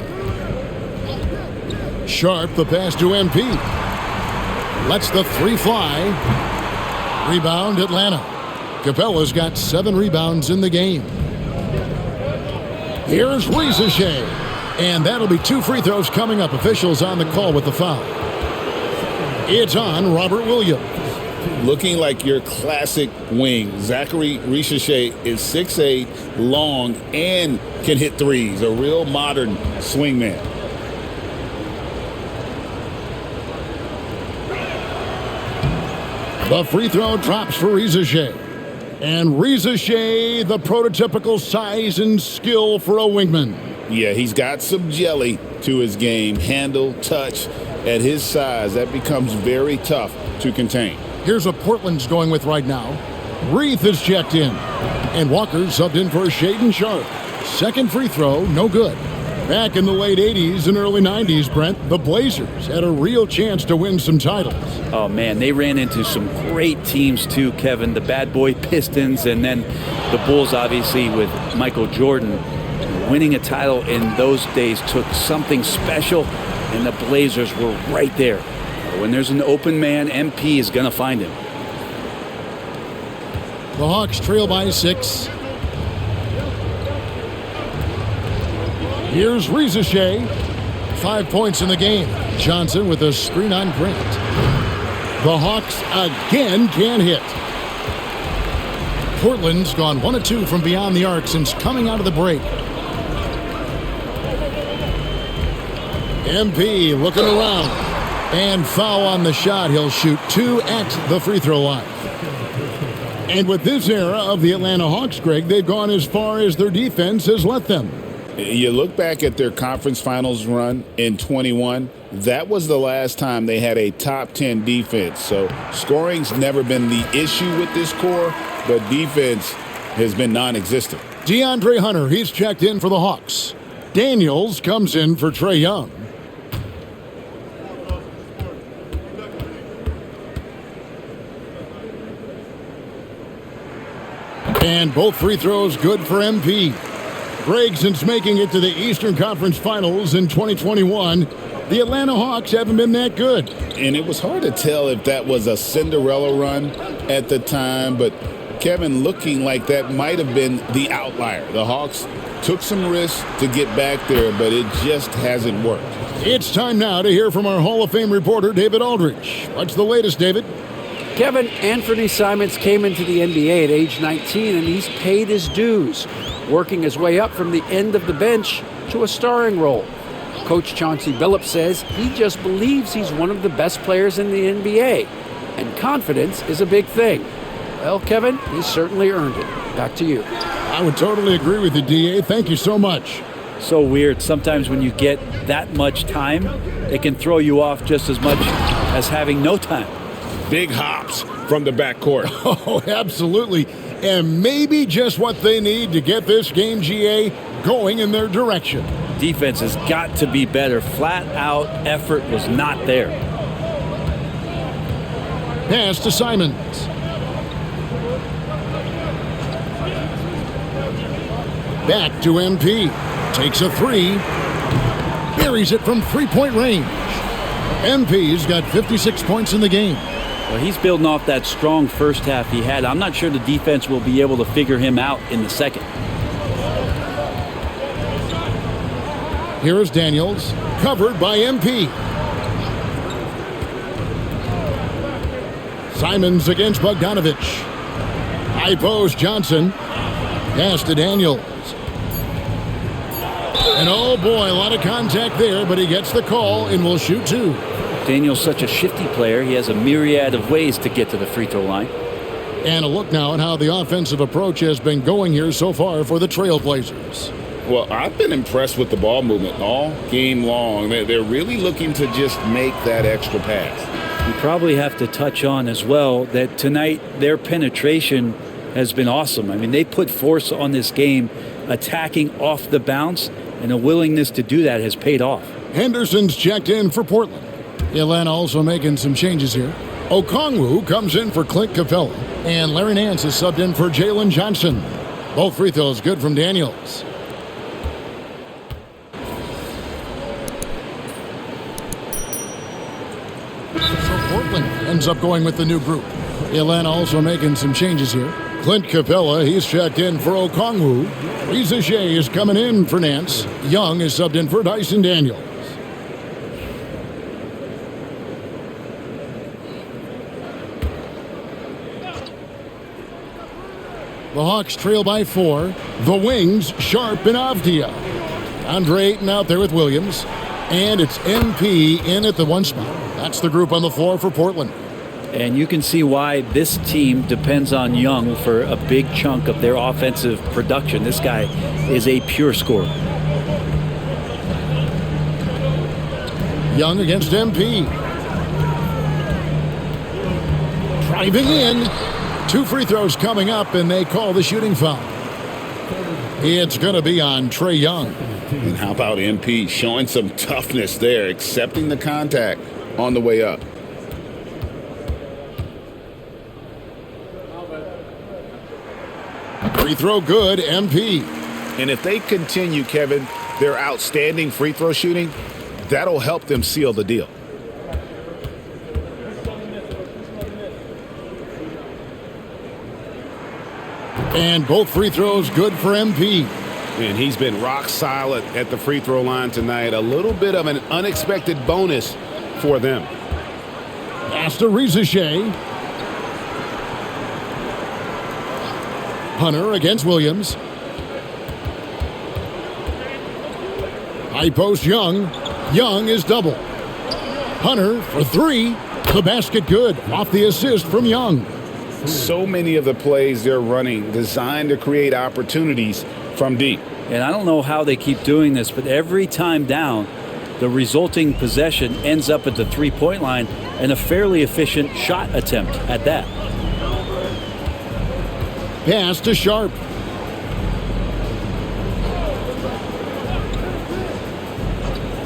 Sharp, the pass to MP. Lets the 3 fly. Rebound, Atlanta. Capella's got 7 rebounds in the game. Here's Rizachet. And that'll be 2 free throws coming up. Officials on the call with the foul. It's on Robert Williams. Looking like your classic wing. Zachary Rizachet is 6'8", long, and can hit threes. A real modern swingman. The free throw drops for Rizachet. And Rizachet, the prototypical size and skill for a wingman. Yeah, he's got some jelly to his game. Handle, touch. At his size, that becomes very tough to contain. Here's what Portland's going with right now. Reith is checked in. And Walker's subbed in for Shaedon Sharp. Second free throw, no good. Back in the late 80s and early 90s, Brent, the Blazers had a real chance to win some titles. Oh, man, they ran into some great teams, too, Kevin. The bad boy Pistons, and then the Bulls, obviously, with Michael Jordan. Winning a title in those days took something special, and the Blazers were right there. When there's an open man, MP is going to find him. The Hawks trail by 6. Here's Rizachet. 5 points in the game. Johnson with a screen on Grant. The Hawks again can't hit. Portland's gone 1 of 2 from beyond the arc since coming out of the break. MP looking around. And foul on the shot. He'll shoot 2 at the free throw line. And with this era of the Atlanta Hawks, Greg, they've gone as far as their defense has let them. You look back at their conference finals run in 21, that was the last time they had a top 10 defense. So scoring's never been the issue with this core, but defense has been non-existent. DeAndre Hunter, he's checked in for the Hawks. Daniels comes in for Trae Young. And both free throws good for MP. Greg, since making it to the Eastern Conference Finals in 2021, the Atlanta Hawks haven't been that good. And it was hard to tell if that was a Cinderella run at the time, but Kevin, looking like that might have been the outlier. The Hawks took some risks to get back there, but it just hasn't worked. It's time now to hear from our Hall of Fame reporter, David Aldridge. What's the latest, David? Kevin, Anthony Simons came into the NBA at age 19, and he's paid his dues, working his way up from the end of the bench to a starring role. Coach Chauncey Billups says he just believes he's one of the best players in the NBA, and confidence is a big thing. Well, Kevin, he's certainly earned it. Back to you. I would totally agree with you, DA. Thank you so much. So weird. Sometimes when you get that much time, it can throw you off just as much as having no time. Big hops from the backcourt. Oh, absolutely. and maybe just what they need to get this game, GA, going in their direction. Defense has got to be better. Flat out effort was not there. Pass to Simons. Back to MP. Takes a three. Buries it from three-point range. MP's got 56 points in the game. Well, he's building off that strong first half he had. I'm not sure the defense will be able to figure him out in the second. Here is Daniels, covered by MP. Simons against Bogdanovich. High post Johnson. Pass to Daniels. And oh boy, a lot of contact there, but he gets the call and will shoot two. Daniel's such a shifty player. He has a myriad of ways to get to the free throw line. And a look now at how the offensive approach has been going here so far for the Trailblazers. Well, I've been impressed with the ball movement all game long. They're really looking to just make that extra pass. We probably have to touch on as well that tonight their penetration has been awesome. I mean, they put force on this game, attacking off the bounce, and a willingness to do that has paid off. Henderson's checked in for Portland. Atlanta also making some changes here. Okongwu comes in for Clint Capella, and Larry Nance is subbed in for Jalen Johnson. Both free throws good from Daniels. So Portland ends up going with the new group. Atlanta also making some changes here. Clint Capella, he's checked in for Okongwu. Reza Shea is coming in for Nance. Young is subbed in for Dyson Daniels. The Hawks trail by 4. The wings, Sharp and Avdia. Andre Ayton out there with Williams. And it's MP in at the one spot. That's the group on the floor for Portland. And you can see why this team depends on Young for a big chunk of their offensive production. This guy is a pure scorer. Young against MP. Driving in. 2 free throws coming up, and they call the shooting foul. It's going to be on Trae Young. And how about MP showing some toughness there, accepting the contact on the way up. Free throw good, MP. And if they continue, Kevin, their outstanding free throw shooting, that'll help them seal the deal. And both free throws good for MP. And he's been rock solid at the free throw line tonight. A little bit of an unexpected bonus for them. Pass to Reza Shea. Hunter against Williams. High post Young. Young is double. Hunter for 3. The basket good. Off the assist from Young. So many of the plays they're running designed to create opportunities from deep. And I don't know how they keep doing this, but every time down, the resulting possession ends up at the three-point line and a fairly efficient shot attempt at that. Pass to Sharp.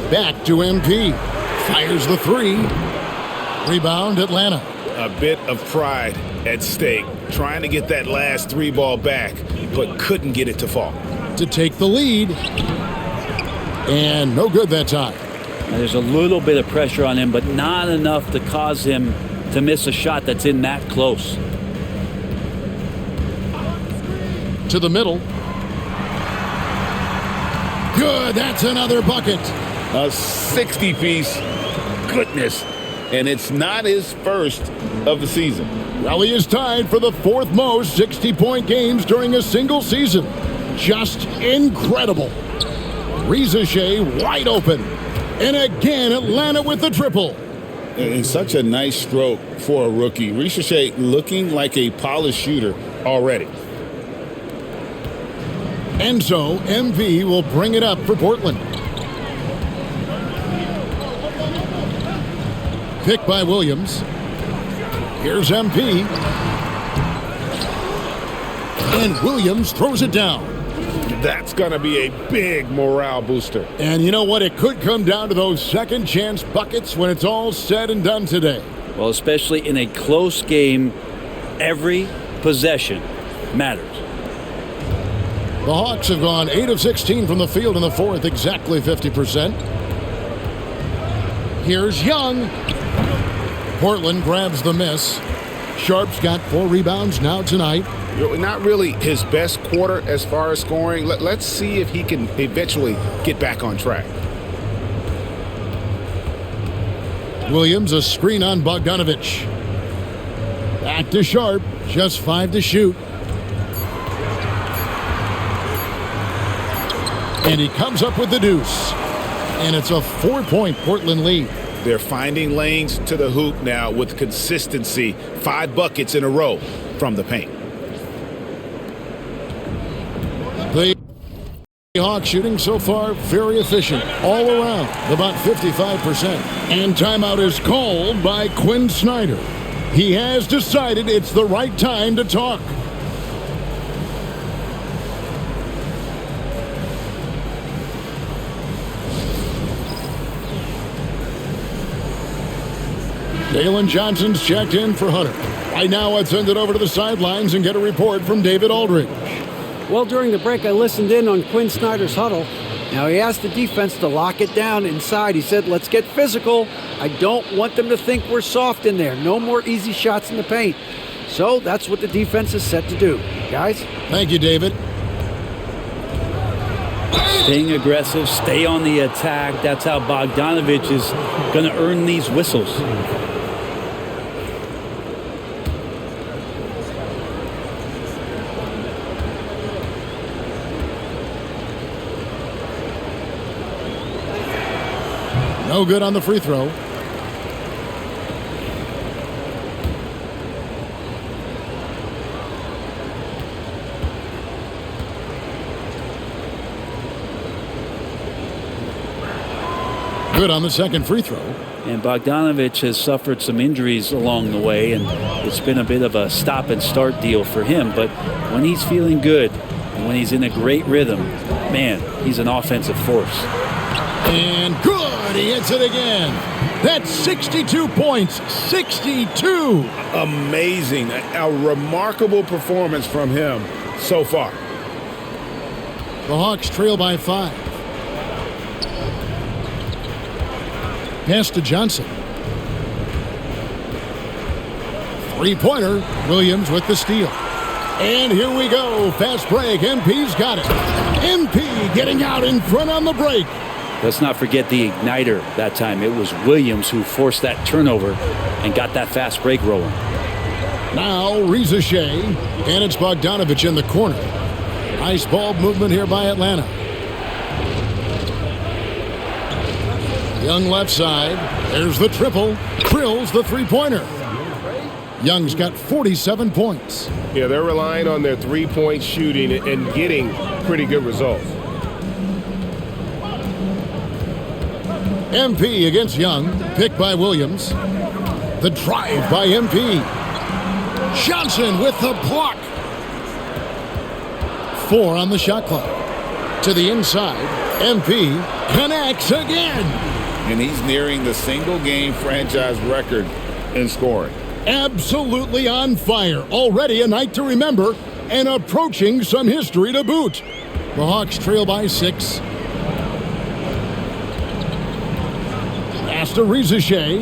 Back to MP. Fires the 3. Rebound Atlanta. A bit of pride at stake, trying to get that last 3 ball back, but couldn't get it to fall. To take the lead. And no good that time. Now, there's a little bit of pressure on him, but not enough to cause him to miss a shot that's in that close. To the middle. Good, that's another bucket. A 60-piece. Goodness. And it's not his first of the season. Well, he is tied for the 4th most 60-point games during a single season. Just incredible. Reza Shea wide open. And again, Atlanta with the triple. And such a nice stroke for a rookie. Reza Shea looking like a polished shooter already. And so, MV will bring it up for Portland. Pick by Williams. Here's MP. And Williams throws it down. That's going to be a big morale booster. And you know what? It could come down to those second chance buckets when it's all said and done today. Well, especially in a close game, every possession matters. The Hawks have gone 8 of 16 from the field in the fourth, exactly 50%. Here's Young. Portland grabs the miss. Sharp's got 4 rebounds now tonight. Not really his best quarter as far as scoring. Let's see if he can eventually get back on track. Williams, a screen on Bogdanovich. Back to Sharp, just 5 to shoot. And he comes up with the deuce. And it's a 4-point Portland lead. They're finding lanes to the hoop now with consistency. 5 buckets in a row from the paint. The Hawks shooting so far very efficient all around, about 55%. And timeout is called by Quinn Snyder. He has decided it's the right time to talk. Dalen Johnson's checked in for Hunter. Right now, let's send it over to the sidelines and get a report from David Aldridge. Well, during the break, I listened in on Quinn Snyder's huddle. Now, he asked the defense to lock it down inside. He said, let's get physical. I don't want them to think we're soft in there. No more easy shots in the paint. So that's what the defense is set to do. Guys? Thank you, David. Staying aggressive, stay on the attack. That's how Bogdanovich is going to earn these whistles. No good on the free throw. Good on the second free throw. And Bogdanovich has suffered some injuries along the way, and it's been a bit of a stop and start deal for him. But when he's feeling good and when he's in a great rhythm, man, he's an offensive force. And good. He hits it again. That's 62 points. 62. Amazing. A remarkable performance from him so far. The Hawks trail by 5. Pass to Johnson. Three-pointer. Williams with the steal. And here we go. Fast break. MP's got it. MP getting out in front on the break. Let's not forget the igniter that time. It was Williams who forced that turnover and got that fast break rolling. Now Reza Shea, and it's Bogdanovich in the corner. Nice ball movement here by Atlanta. Young left side. There's the triple. Drills the three-pointer. Young's got 47 points. Yeah, they're relying on their three-point shooting and getting pretty good results. MP against Young, picked by Williams. The drive by MP. Johnson with the block. 4 on the shot clock. To the inside, MP connects again. And he's nearing the single-game franchise record in scoring. Absolutely on fire. Already a night to remember and approaching some history to boot. The Hawks trail by 6. Pass to Reza Shea.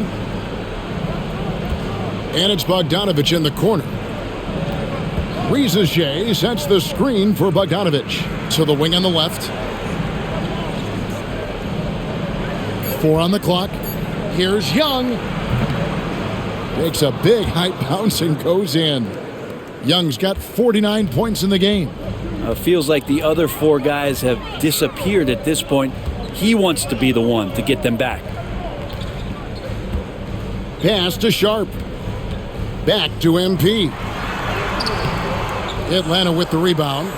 And it's Bogdanovich in the corner. Reza Shea sets the screen for Bogdanovich. To the wing on the left. 4 on the clock. Here's Young. Makes a big high bounce and goes in. Young's got 49 points in the game. Feels like the other 4 guys have disappeared at this point. He wants to be the one to get them back. Pass to Sharp. Back to MP. Atlanta with the rebound.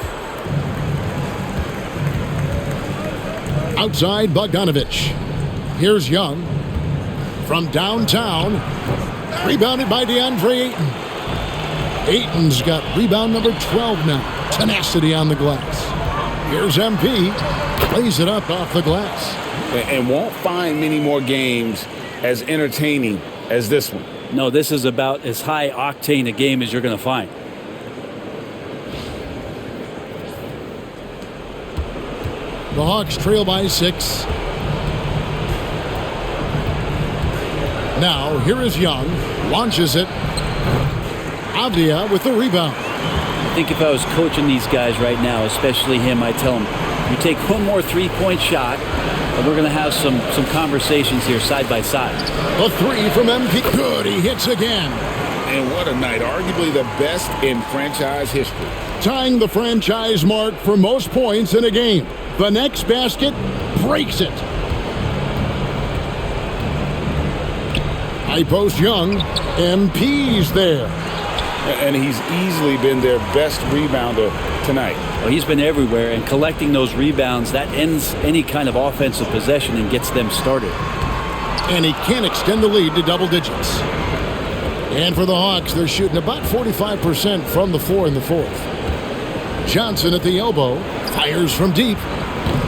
Outside Bogdanovich. Here's Young. From downtown. Rebounded by DeAndre Ayton. Ayton's got rebound number 12 now. Tenacity on the glass. Here's MP. Plays it up off the glass. And won't find many more games as entertaining as this one. No, this is about as high octane a game as you're going to find. The Hawks trail by 6. Now, here is Young. Launches it. Avdia with the rebound. I think if I was coaching these guys right now, especially him, I'd tell him, you take one more three-point shot, and we're going to have some conversations here side by side. A 3 from MP. Good, he hits again. And what a night. Arguably the best in franchise history. Tying the franchise mark for most points in a game. The next basket breaks it. High post Young. MP's there. And he's easily been their best rebounder tonight. Well, he's been everywhere, and collecting those rebounds, that ends any kind of offensive possession and gets them started. And he can extend the lead to double digits. And for the Hawks, they're shooting about 45% from the floor in the fourth. Johnson at the elbow. Fires from deep.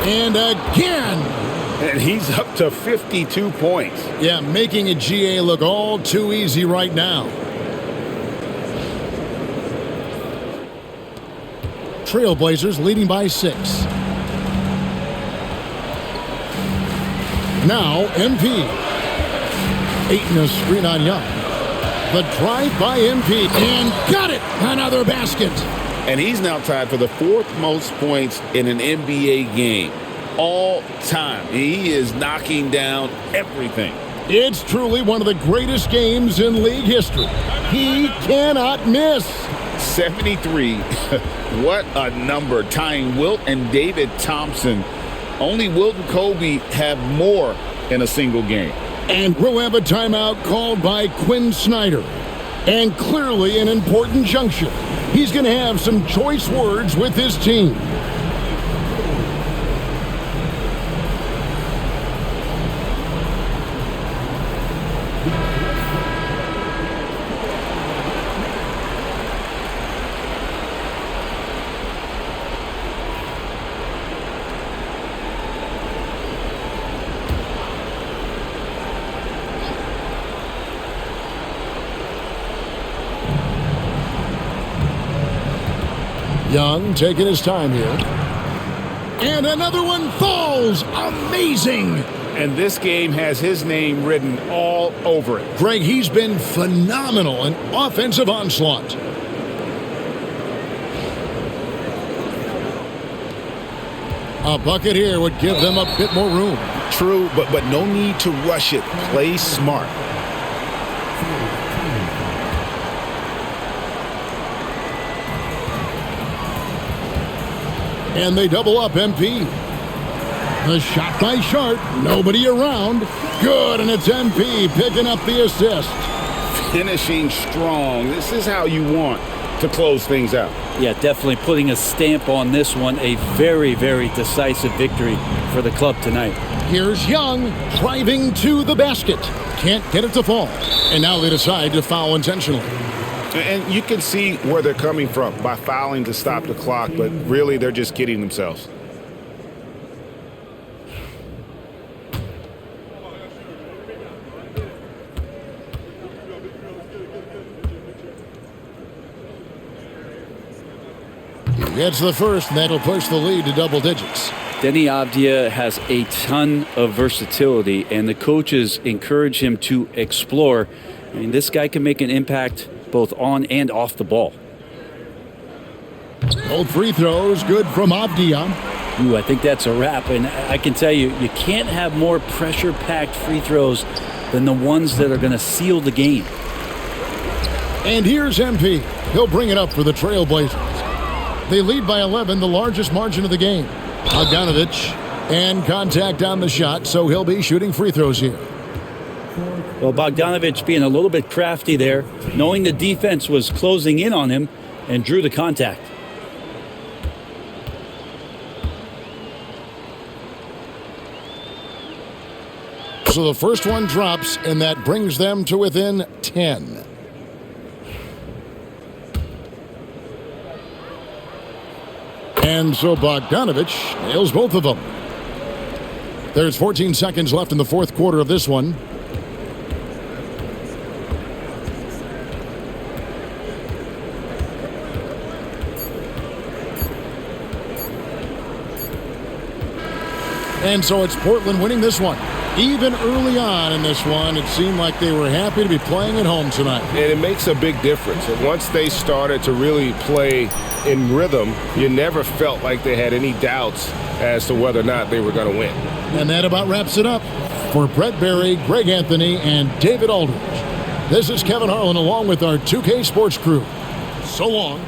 And again. And he's up to 52 points. Yeah, making a GA look all too easy right now. Trailblazers leading by 6. Now, MP. Ayton a screen on Young. The drive by MP. And got it! Another basket. And he's now tied for the 4th most points in an NBA game all time. He is knocking down everything. It's truly one of the greatest games in league history. He cannot miss. 73. What a number. Tying Wilt and David Thompson. Only Wilt and Kobe have more in a single game. And we'll have a timeout called by Quinn Snyder. And clearly an important juncture. He's going to have some choice words with his team. Young taking his time here. And another one falls. Amazing. And this game has his name written all over it. Greg, he's been phenomenal in offensive onslaught. A bucket here would give them a bit more room. True, but no need to rush it. Play smart. And they double up MP. The shot by Sharp. Nobody around. Good, and it's MP picking up the assist. Finishing strong. This is how you want to close things out. Yeah, definitely putting a stamp on this one. A very, very decisive victory for the club tonight. Here's Young driving to the basket. Can't get it to fall. And now they decide to foul intentionally. And you can see where they're coming from by fouling to stop the clock, but really they're just kidding themselves. He gets the first, and that'll push the lead to double digits. Denny Avdia has a ton of versatility, and the coaches encourage him to explore. I mean, this guy can make an impact both on and off the ball. Both free throws good from Avdia. Ooh, I think that's a wrap. And I can tell you, you can't have more pressure-packed free throws than the ones that are going to seal the game. And here's MP. He'll bring it up for the Trailblazers. They lead by 11, the largest margin of the game. Bogdanovich, and contact on the shot, so he'll be shooting free throws here. Well, Bogdanovich being a little bit crafty there, knowing the defense was closing in on him, and drew the contact. So the first one drops, and that brings them to within 10. And so Bogdanovich nails both of them. There's 14 seconds left in the fourth quarter of this one. And so it's Portland winning this one. Even early on in this one, it seemed like they were happy to be playing at home tonight. And it makes a big difference. And once they started to really play in rhythm, you never felt like they had any doubts as to whether or not they were going to win. And that about wraps it up. For Brett Berry, Greg Anthony, and David Aldridge, this is Kevin Harlan along with our 2K Sports crew. So long.